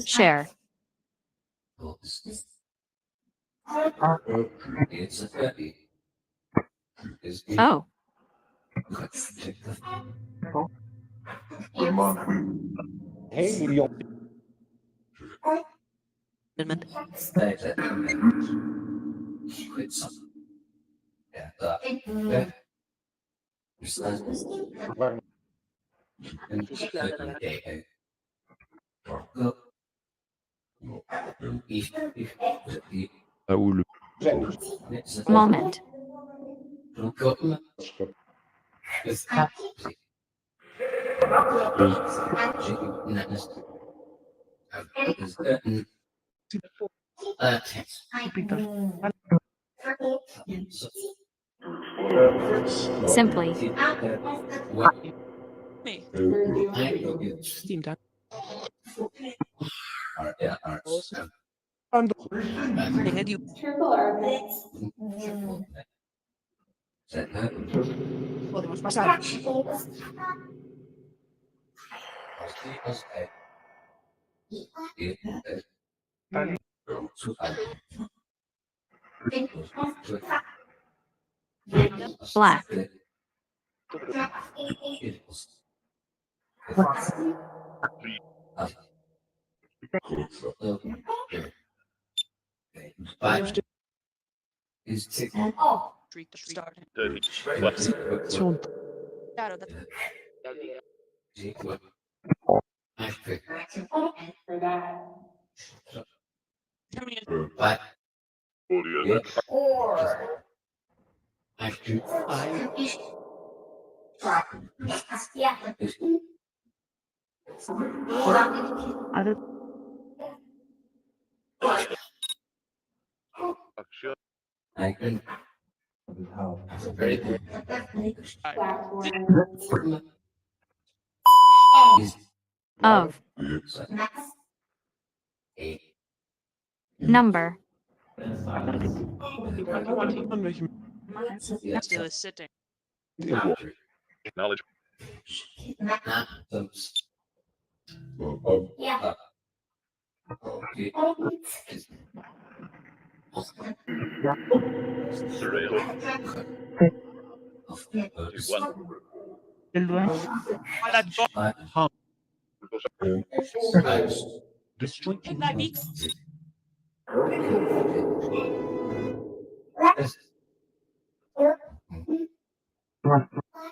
Share. Oh. Moment. Simply. Me. Team dan. Dingen die podemos pasar. Black. Streak to start. Zo'n Claro, dat Of. Number. An welchem Still is sitting. Knowledge. Surveillance. One. How?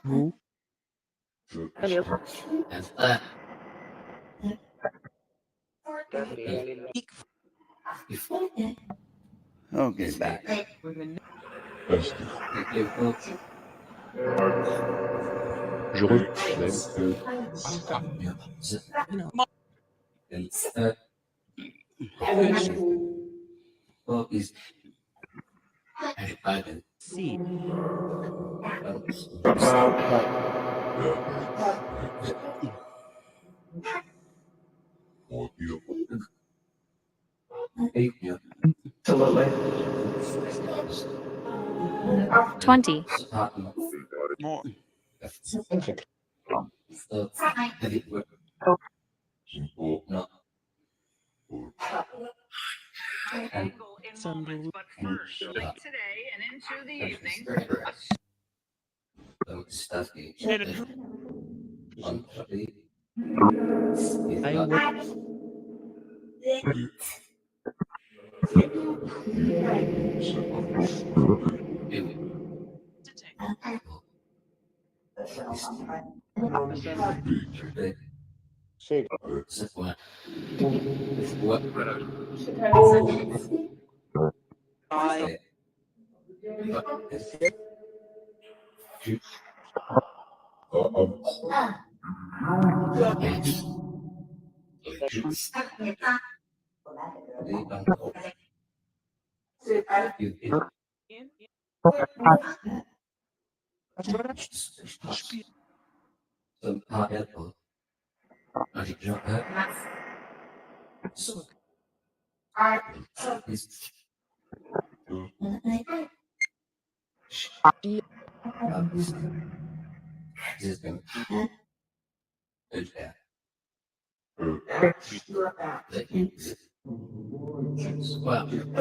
Who? Okay, back. Je reviens. Même. See. 20. More.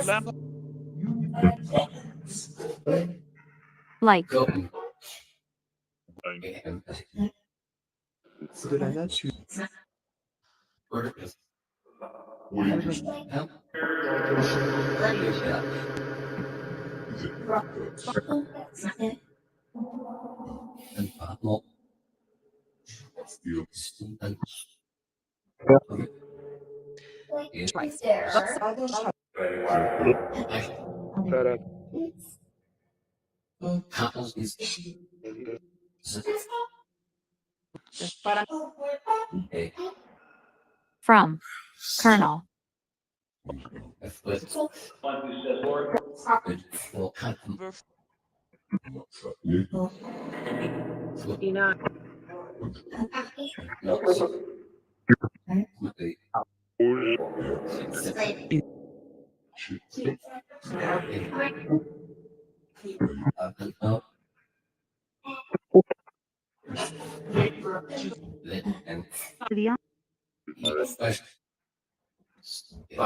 Lamp. Like. De la nature. From. Colonel. Verf.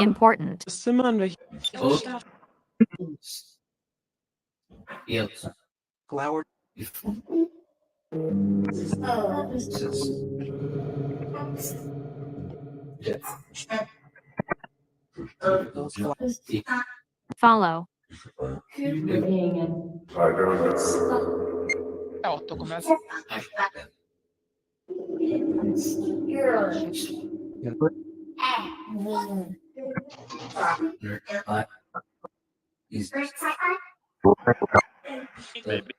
Important. Zimmer an welchem Flower. Follow. Maybe.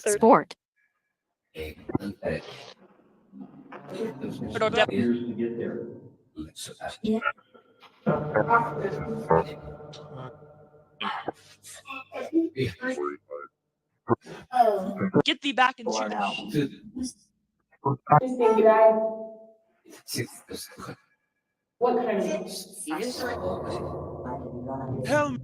Sport. Years to get there. Get thee back into Or the now. Tell me.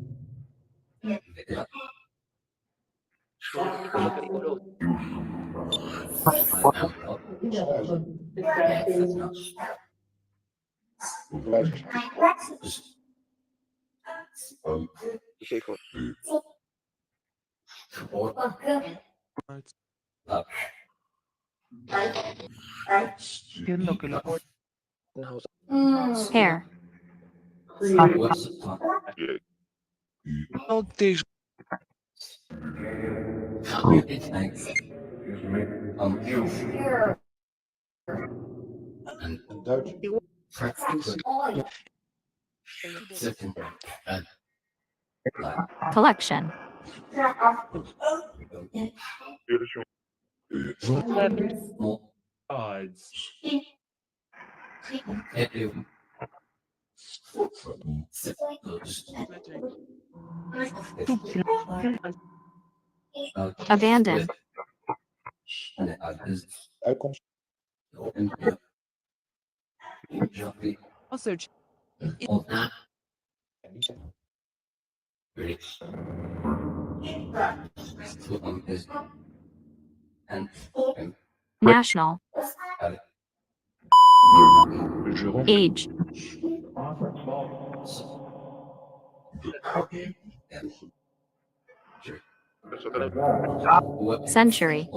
Entiendo que la Hair. no te Collection. Odds. Abandon. also National. Age. Century.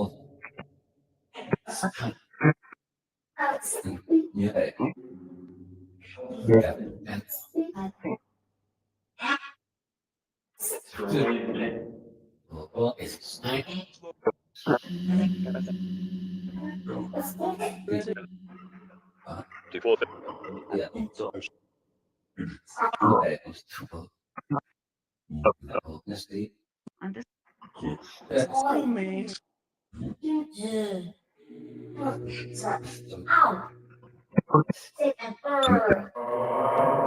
For a million.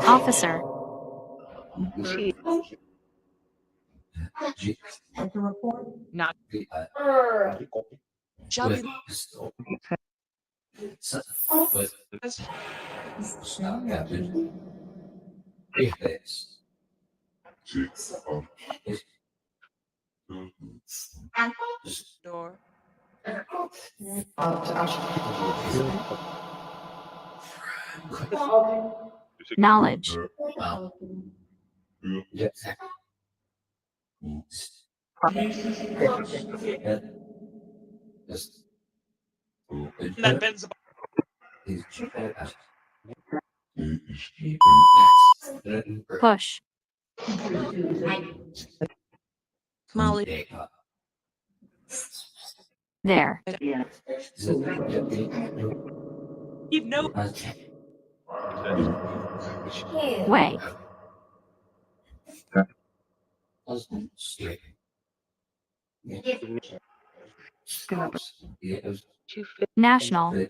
Officer. not shall be as door Knowledge. that bends Push. Molly. There. You know Way. National.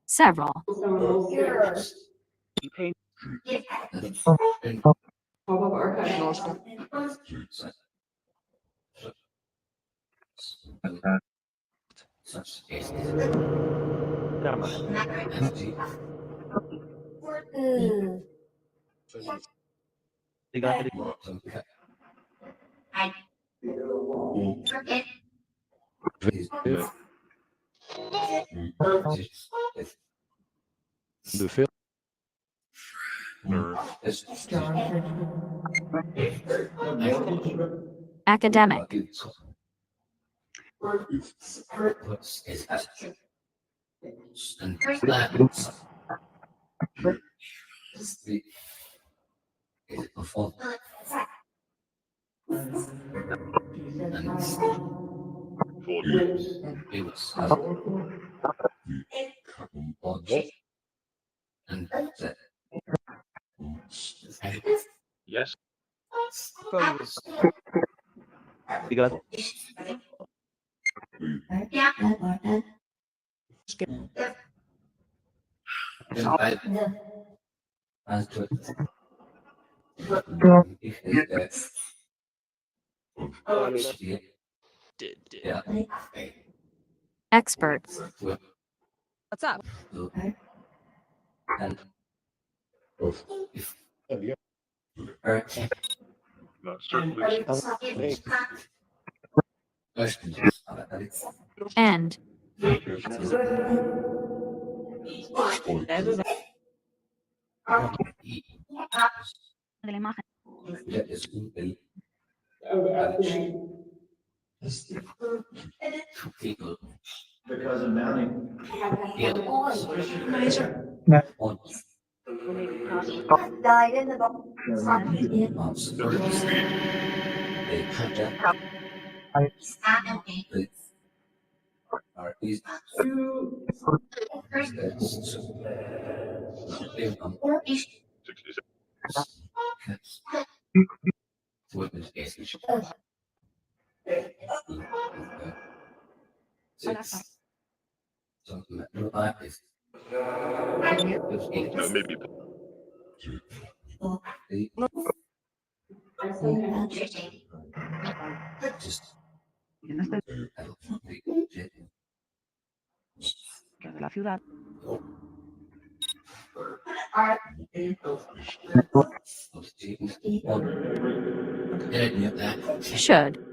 Several. pain de faire Academic. Yes. Experts. What's up? End. Because of mounting. Died in the box. Should.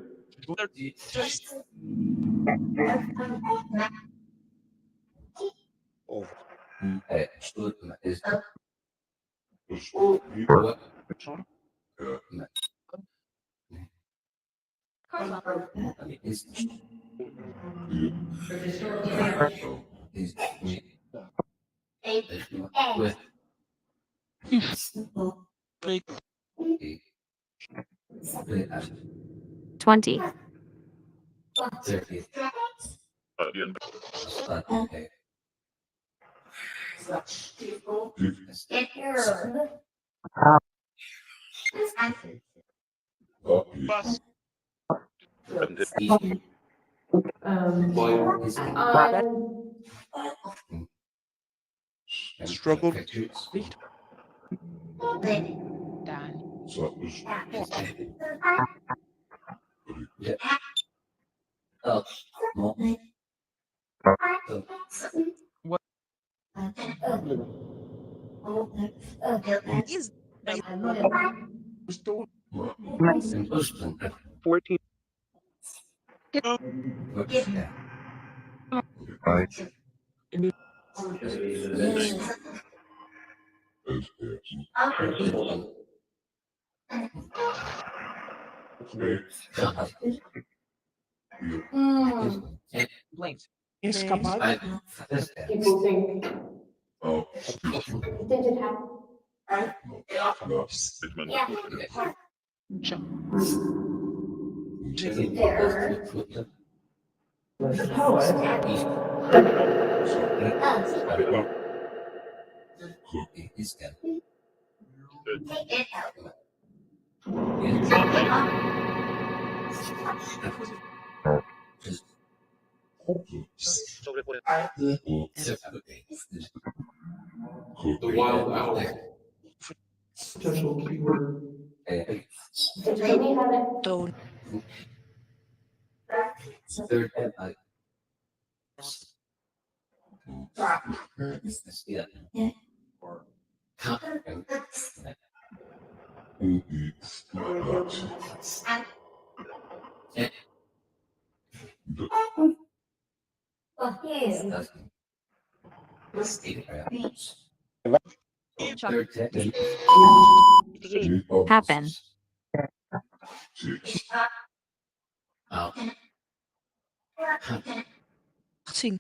Break. 20. Bus. Struggle. Nicht. Dan. What? Is 14. blinked. Is capaz. People think. Did it happen? The wild owl. Potential keyword. Did Tony have it? Don't. Happen. Sing.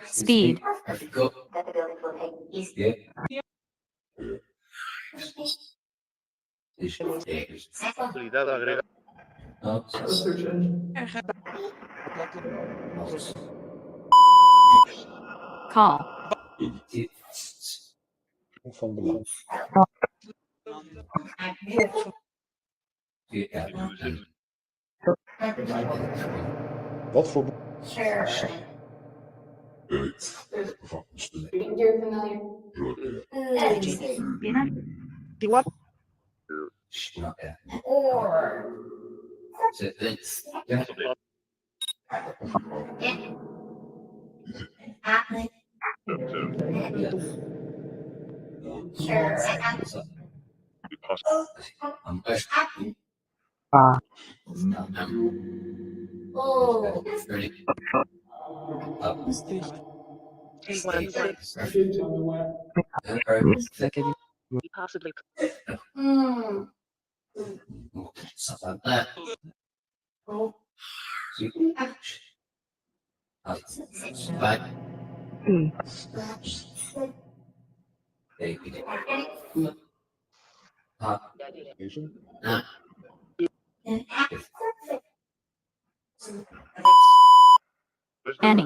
Speed. search engine. Call. You're familiar. Die what? Or. Oh. Possibly. Hmm. Any.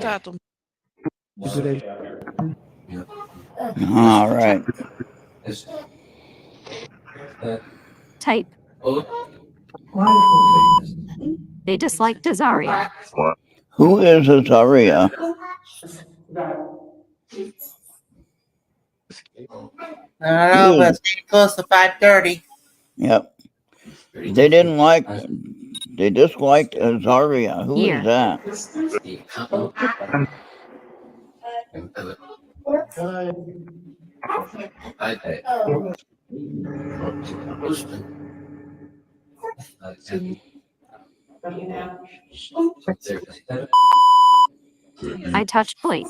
Datum. All right. Type. They disliked Azaria. Who is Azaria? I don't know, but it's getting close to 5:30. Yep. They didn't like. They disliked Azaria. Who Year. is that? I touched Blake.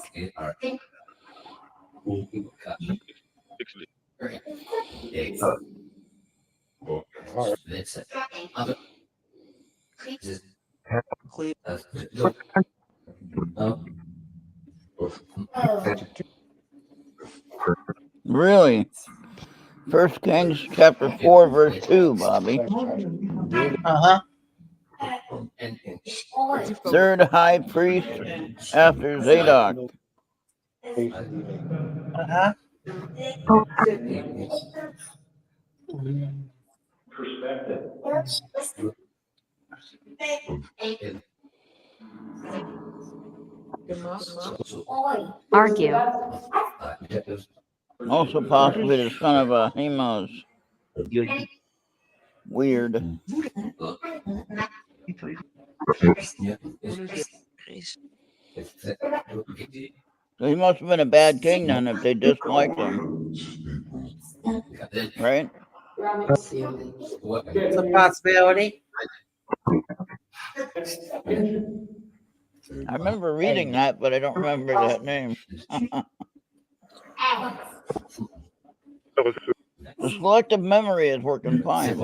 Really? 1 Kings chapter 4, verse 2, Bobby. Uh-huh. Third high priest after Zadok. Uh-huh. Perspective. Argue. Also possibly the son of Ahimaaz. Weird. So he must have been a bad king then if they disliked him. Right? It's a possibility. I remember reading that, but I don't remember that name. The selective memory is working fine.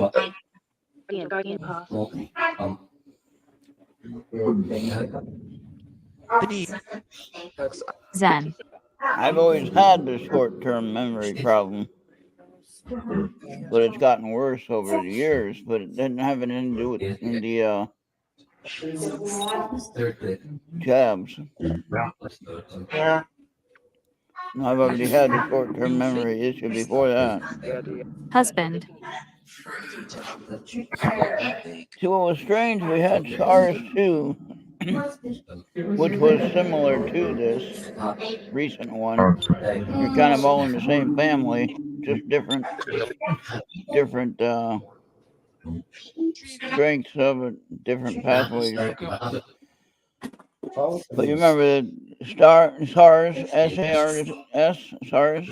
Zen. I've always had the short-term memory problem, but it's gotten worse over the years. But it didn't have anything to do with the jabs. Yeah. I've already had the short-term memory issue before that. Husband. See, what was strange, we had SARS too, which was similar to this recent one. You're kind of all in the same family, just different strengths of it, different pathways. But you remember the SARS, S-A-R-S, SARS?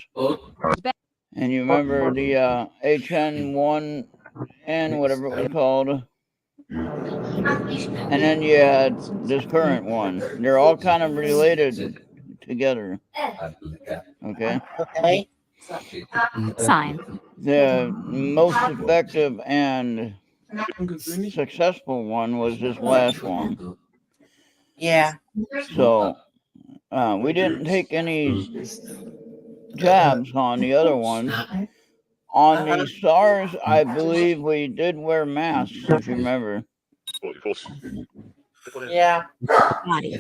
And you remember the HN1N, whatever it was called. And then you had this current one. They're all kind of related together. Okay? Okay. Sign. The most effective and successful one was this last one. Yeah. So we didn't take any jabs on the other ones, On the SARS, I believe we did wear masks, if you remember. Yeah.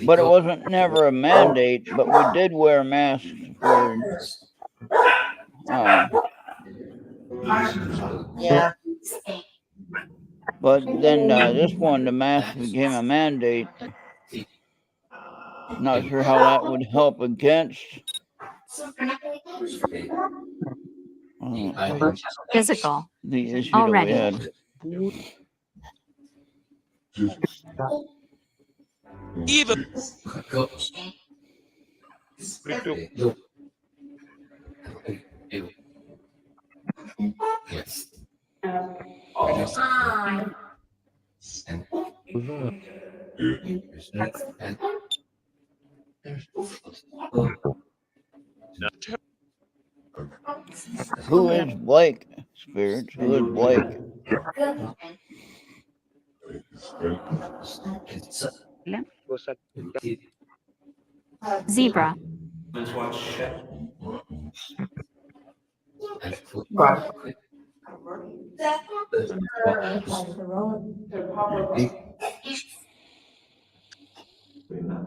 But it wasn't never a mandate, but we did wear masks for Yeah. but then this one, the mask became a mandate. Not sure how that would help against Physical. the issue Already. that we had. Even. Who is Blake? Spirits. Who is Blake? Zebra. Let's watch.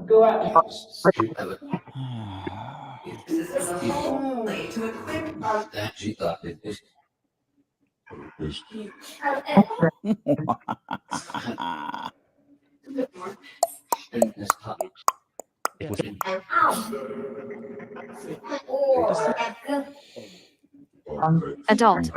Go out. Adult.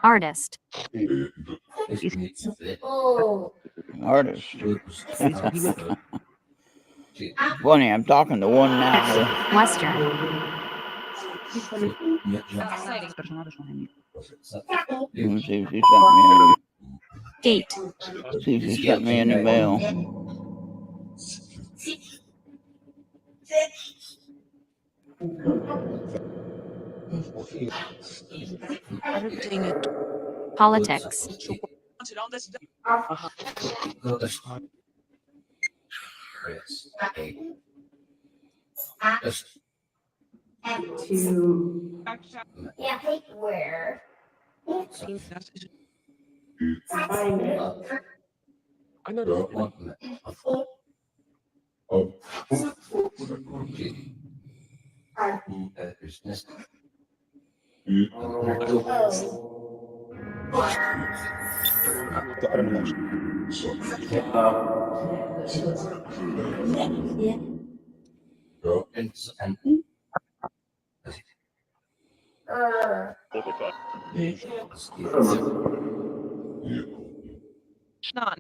Artist. Artist. Funny, I'm talking to one now. Western. Let's see if she sent me any. Gate. See if she sent me any mail. Politics. Where? None.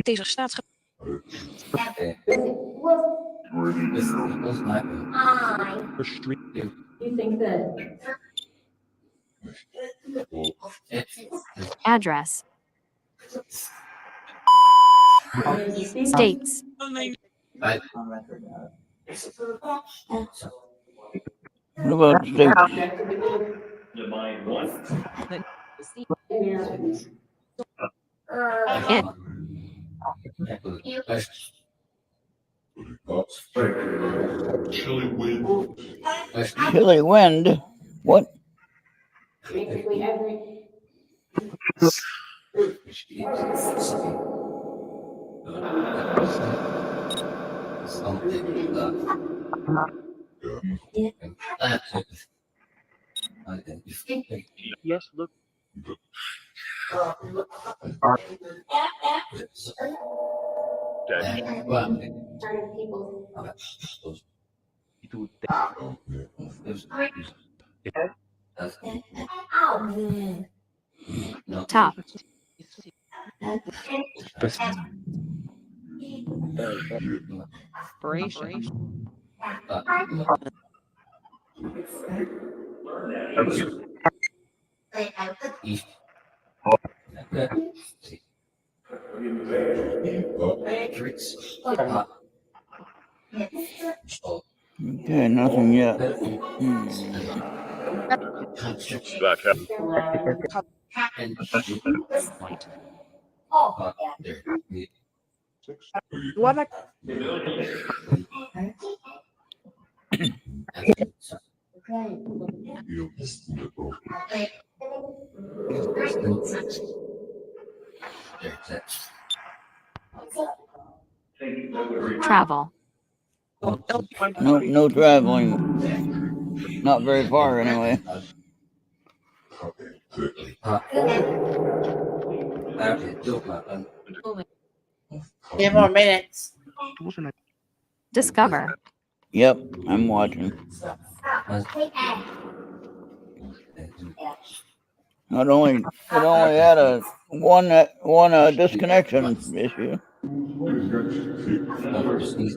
Deze staatsgebied. You think that Address. States. What about states? Divine one. It. Chilly wind. Chilly wind? What? basically every Yes, look. certain people. Top. Inspiration. Okay, nothing yet. Point. What am Travel. No traveling. Not very far, anyway. 10 more minutes. Discover. Yep, I'm watching. It only had a one disconnection issue,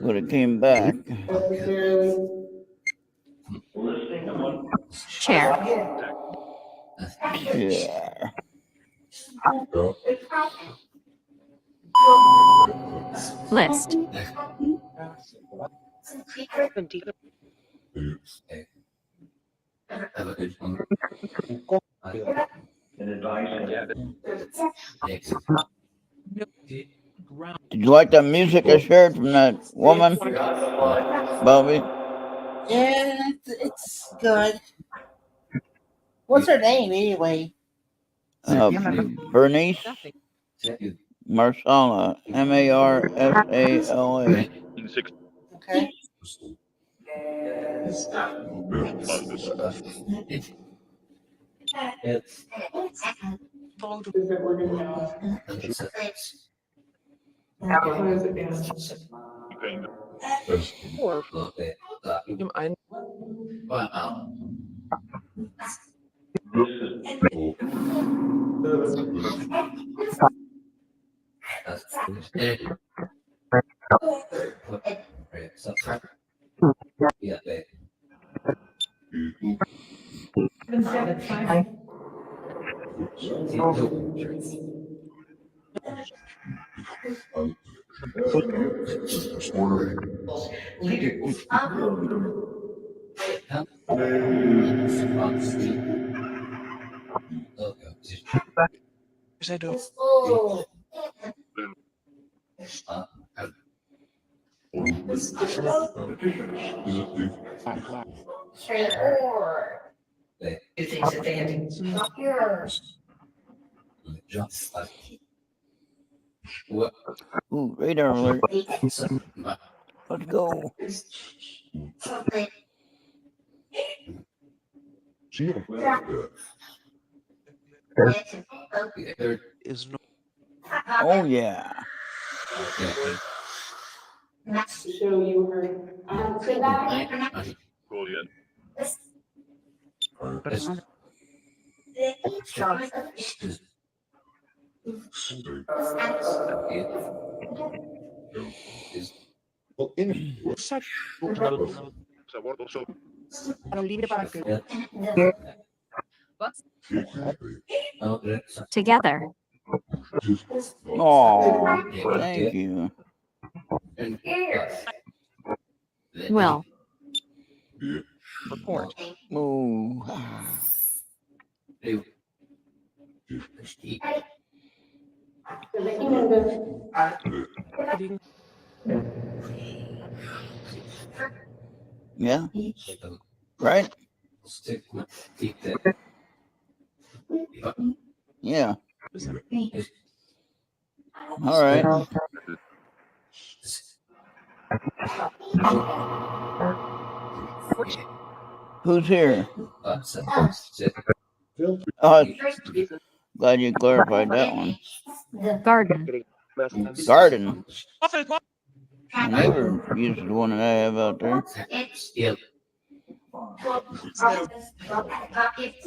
but it came back. Chair. Yeah. List. And advice. Did you like that music I shared from that woman, Bobby? Yeah, it's good. What's her name anyway? Bernice nothing? Marsala, Marsala. Okay. Or I do. Ooh, radar alert. Let's go. Is no. Oh yeah. Show you her. Say that. Such libre para que Together. Oh, thank you. Will. report. Ooh. Yeah. Right? Yeah. All right. Who's here? Oh, glad you clarified that one. Garden. Garden. My neighbor uses the one that I have out there.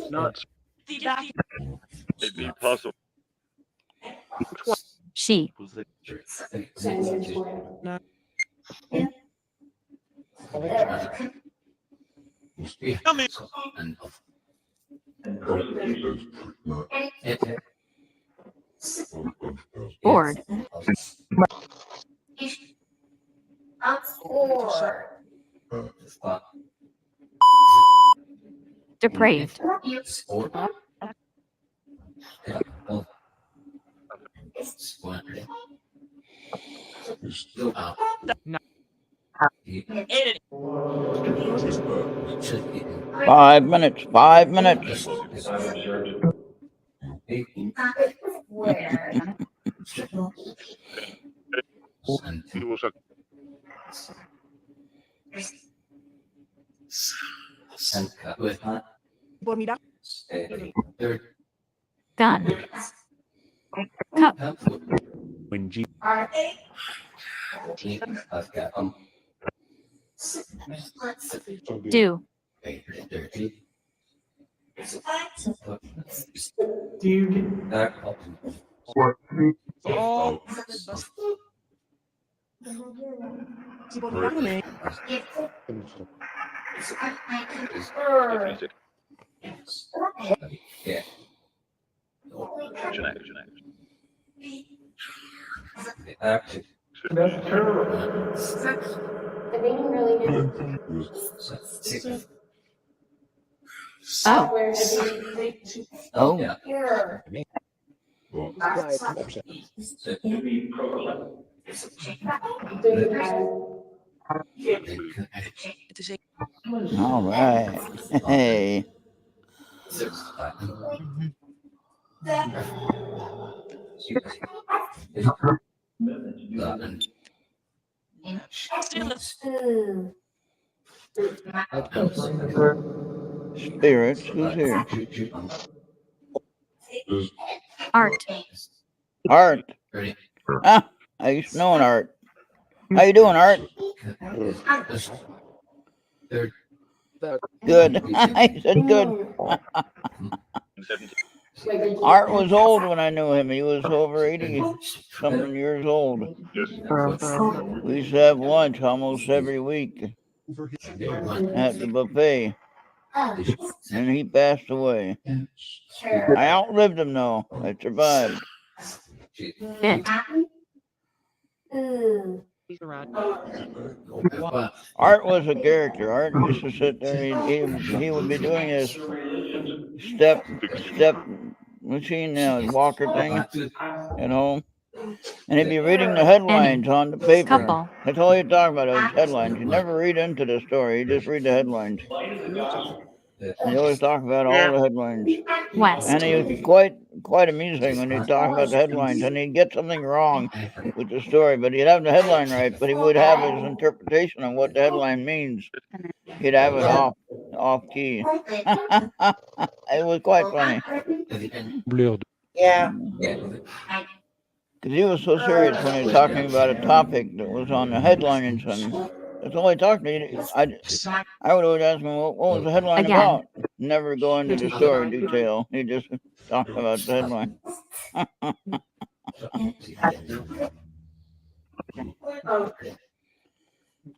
Not. It'd be possible. She. Sentence square. Come in. And persecution. Bored. Depraved. Edit. 5 minutes. 5 minutes. Time observed. Por mirar. Gun. Cup. When G. Do. Oh. Si por mirarme. The meeting really did. Oh. Where the Oh, error. To be proclaimed. Het is all right. Hey. Spirits, who's here? Art. Art. Ah, I used to know an Art. How you doing, Art? Good. I said good. Art was old when I knew him. He was over 80-something years old. We used to have lunch almost every week at the buffet, and he passed away. I outlived him, though. I survived. Bit. He's around. Art was a character. Art used to sit there. He would be doing his step machine now, his walker thing, you know, and he'd be reading the headlines on the paper. Couple. That's all he'd talk about, those headlines. He'd never read into the story. He'd just read the headlines. And he always talk about all the headlines. West. And he was quite amusing when he'd talk about the headlines, and he'd get something wrong with the story, but he'd have the headline right, but he would have his interpretation of what the headline means. He'd have it off key. It was quite funny. Yeah. Because he was so serious when he was talking about a topic that was on the headlines, and that's all he talked to. I would always ask him, what was the headline Again. about? Never go into the story detail. He just talked about the headline.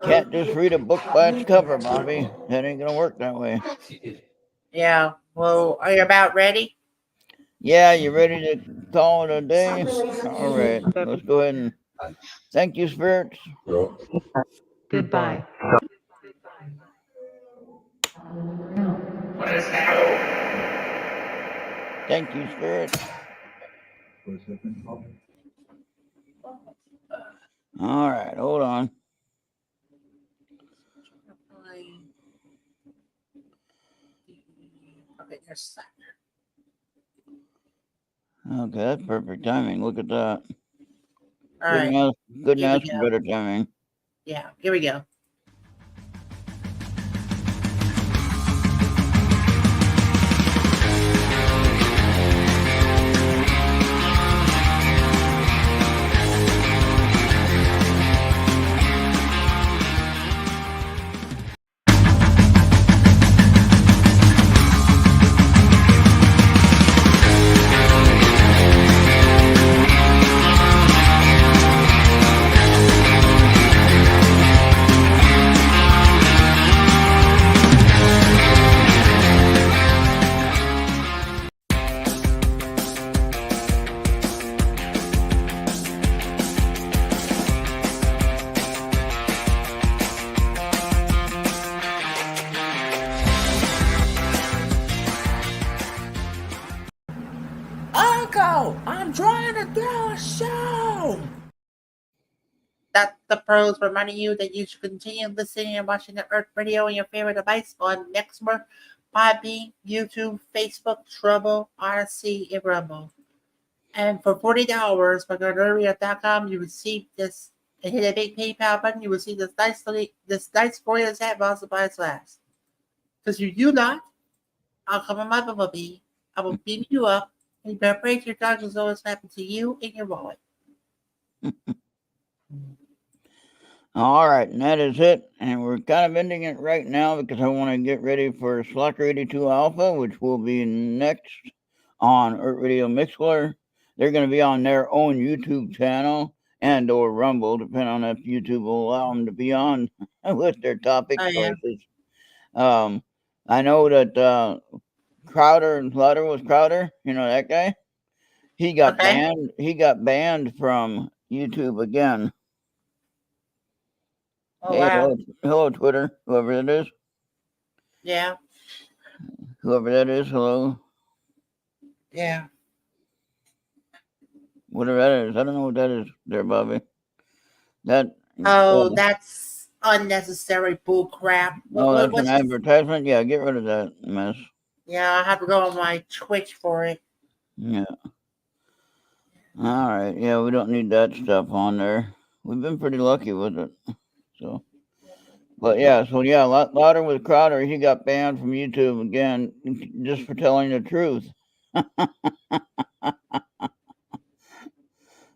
Can't just read a book by its cover, Bobby. That ain't gonna work that way. Yeah. Well, are you about ready? Yeah, you ready to call it a day? All right, let's go ahead and thank you, spirits. Goodbye. Thank you, spirits. All right, hold on. Okay, there's that. Okay, that's perfect timing. Look at that. All right. Couldn't Here we ask for go. better timing. Yeah, here we go. the pros reminding you that you should continue listening and watching the Errt Radio on your favorite device on Nextmer, Podbean, YouTube, Facebook, Trouble, Odyssey, and Rumble. And for $40, by going to erttradio.com, you receive this, and hit a big PayPal button, you receive this nice Florida hat while supplies last. Because you do not, I'll come on my bumblebee, I will beam you up, and you better pray to your God as always happen to you and your wallet. All right, and that is it. And we're kind of ending it right now because I want to get ready for Slacker 82 Alpha, which will be next on Errt Radio Mixler. They're going to be on their own YouTube channel and or Rumble, depending on if YouTube will allow them to be on with their topic choices. I know that Crowder was Crowder, you know that guy? He got banned. He got banned from YouTube again. Oh, hey, wow. hello, Twitter, whoever that is. Yeah. Whoever that is, hello. Yeah. Whatever that is. I don't know what that is there, Bobby. That's unnecessary bull crap. That's an advertisement? Yeah, get rid of that mess. Yeah, I have to go on my Twitch for it. Yeah. All right. Yeah, we don't need that stuff on there. We've been pretty lucky with it. So, Louder with Crowder, he got banned from YouTube again just for telling the truth.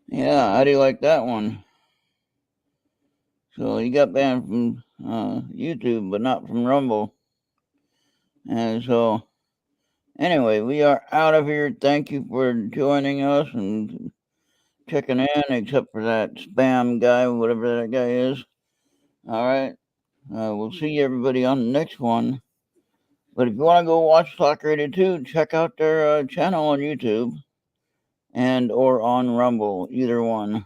Yeah, how do you like that one? So he got banned from YouTube, but not from Rumble. And so, anyway, we are out of here. Thank you for joining us and checking in, except for that spam guy, whatever that guy is. All right. We'll see everybody on the next one. But if you want to go watch Slacker 82, check out their channel on YouTube and or on Rumble, either one.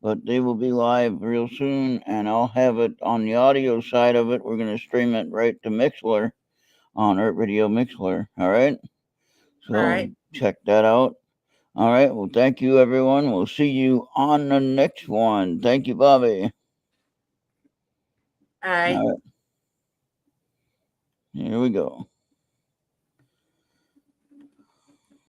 But they will be live real soon, and I'll have it on the audio side of it. We're going to stream it right to Mixler on Errt Radio Mixler. All right? So check that out. All right. Well, thank you, everyone. We'll see you on the next one. Thank you, Bobby. All right. Here we go.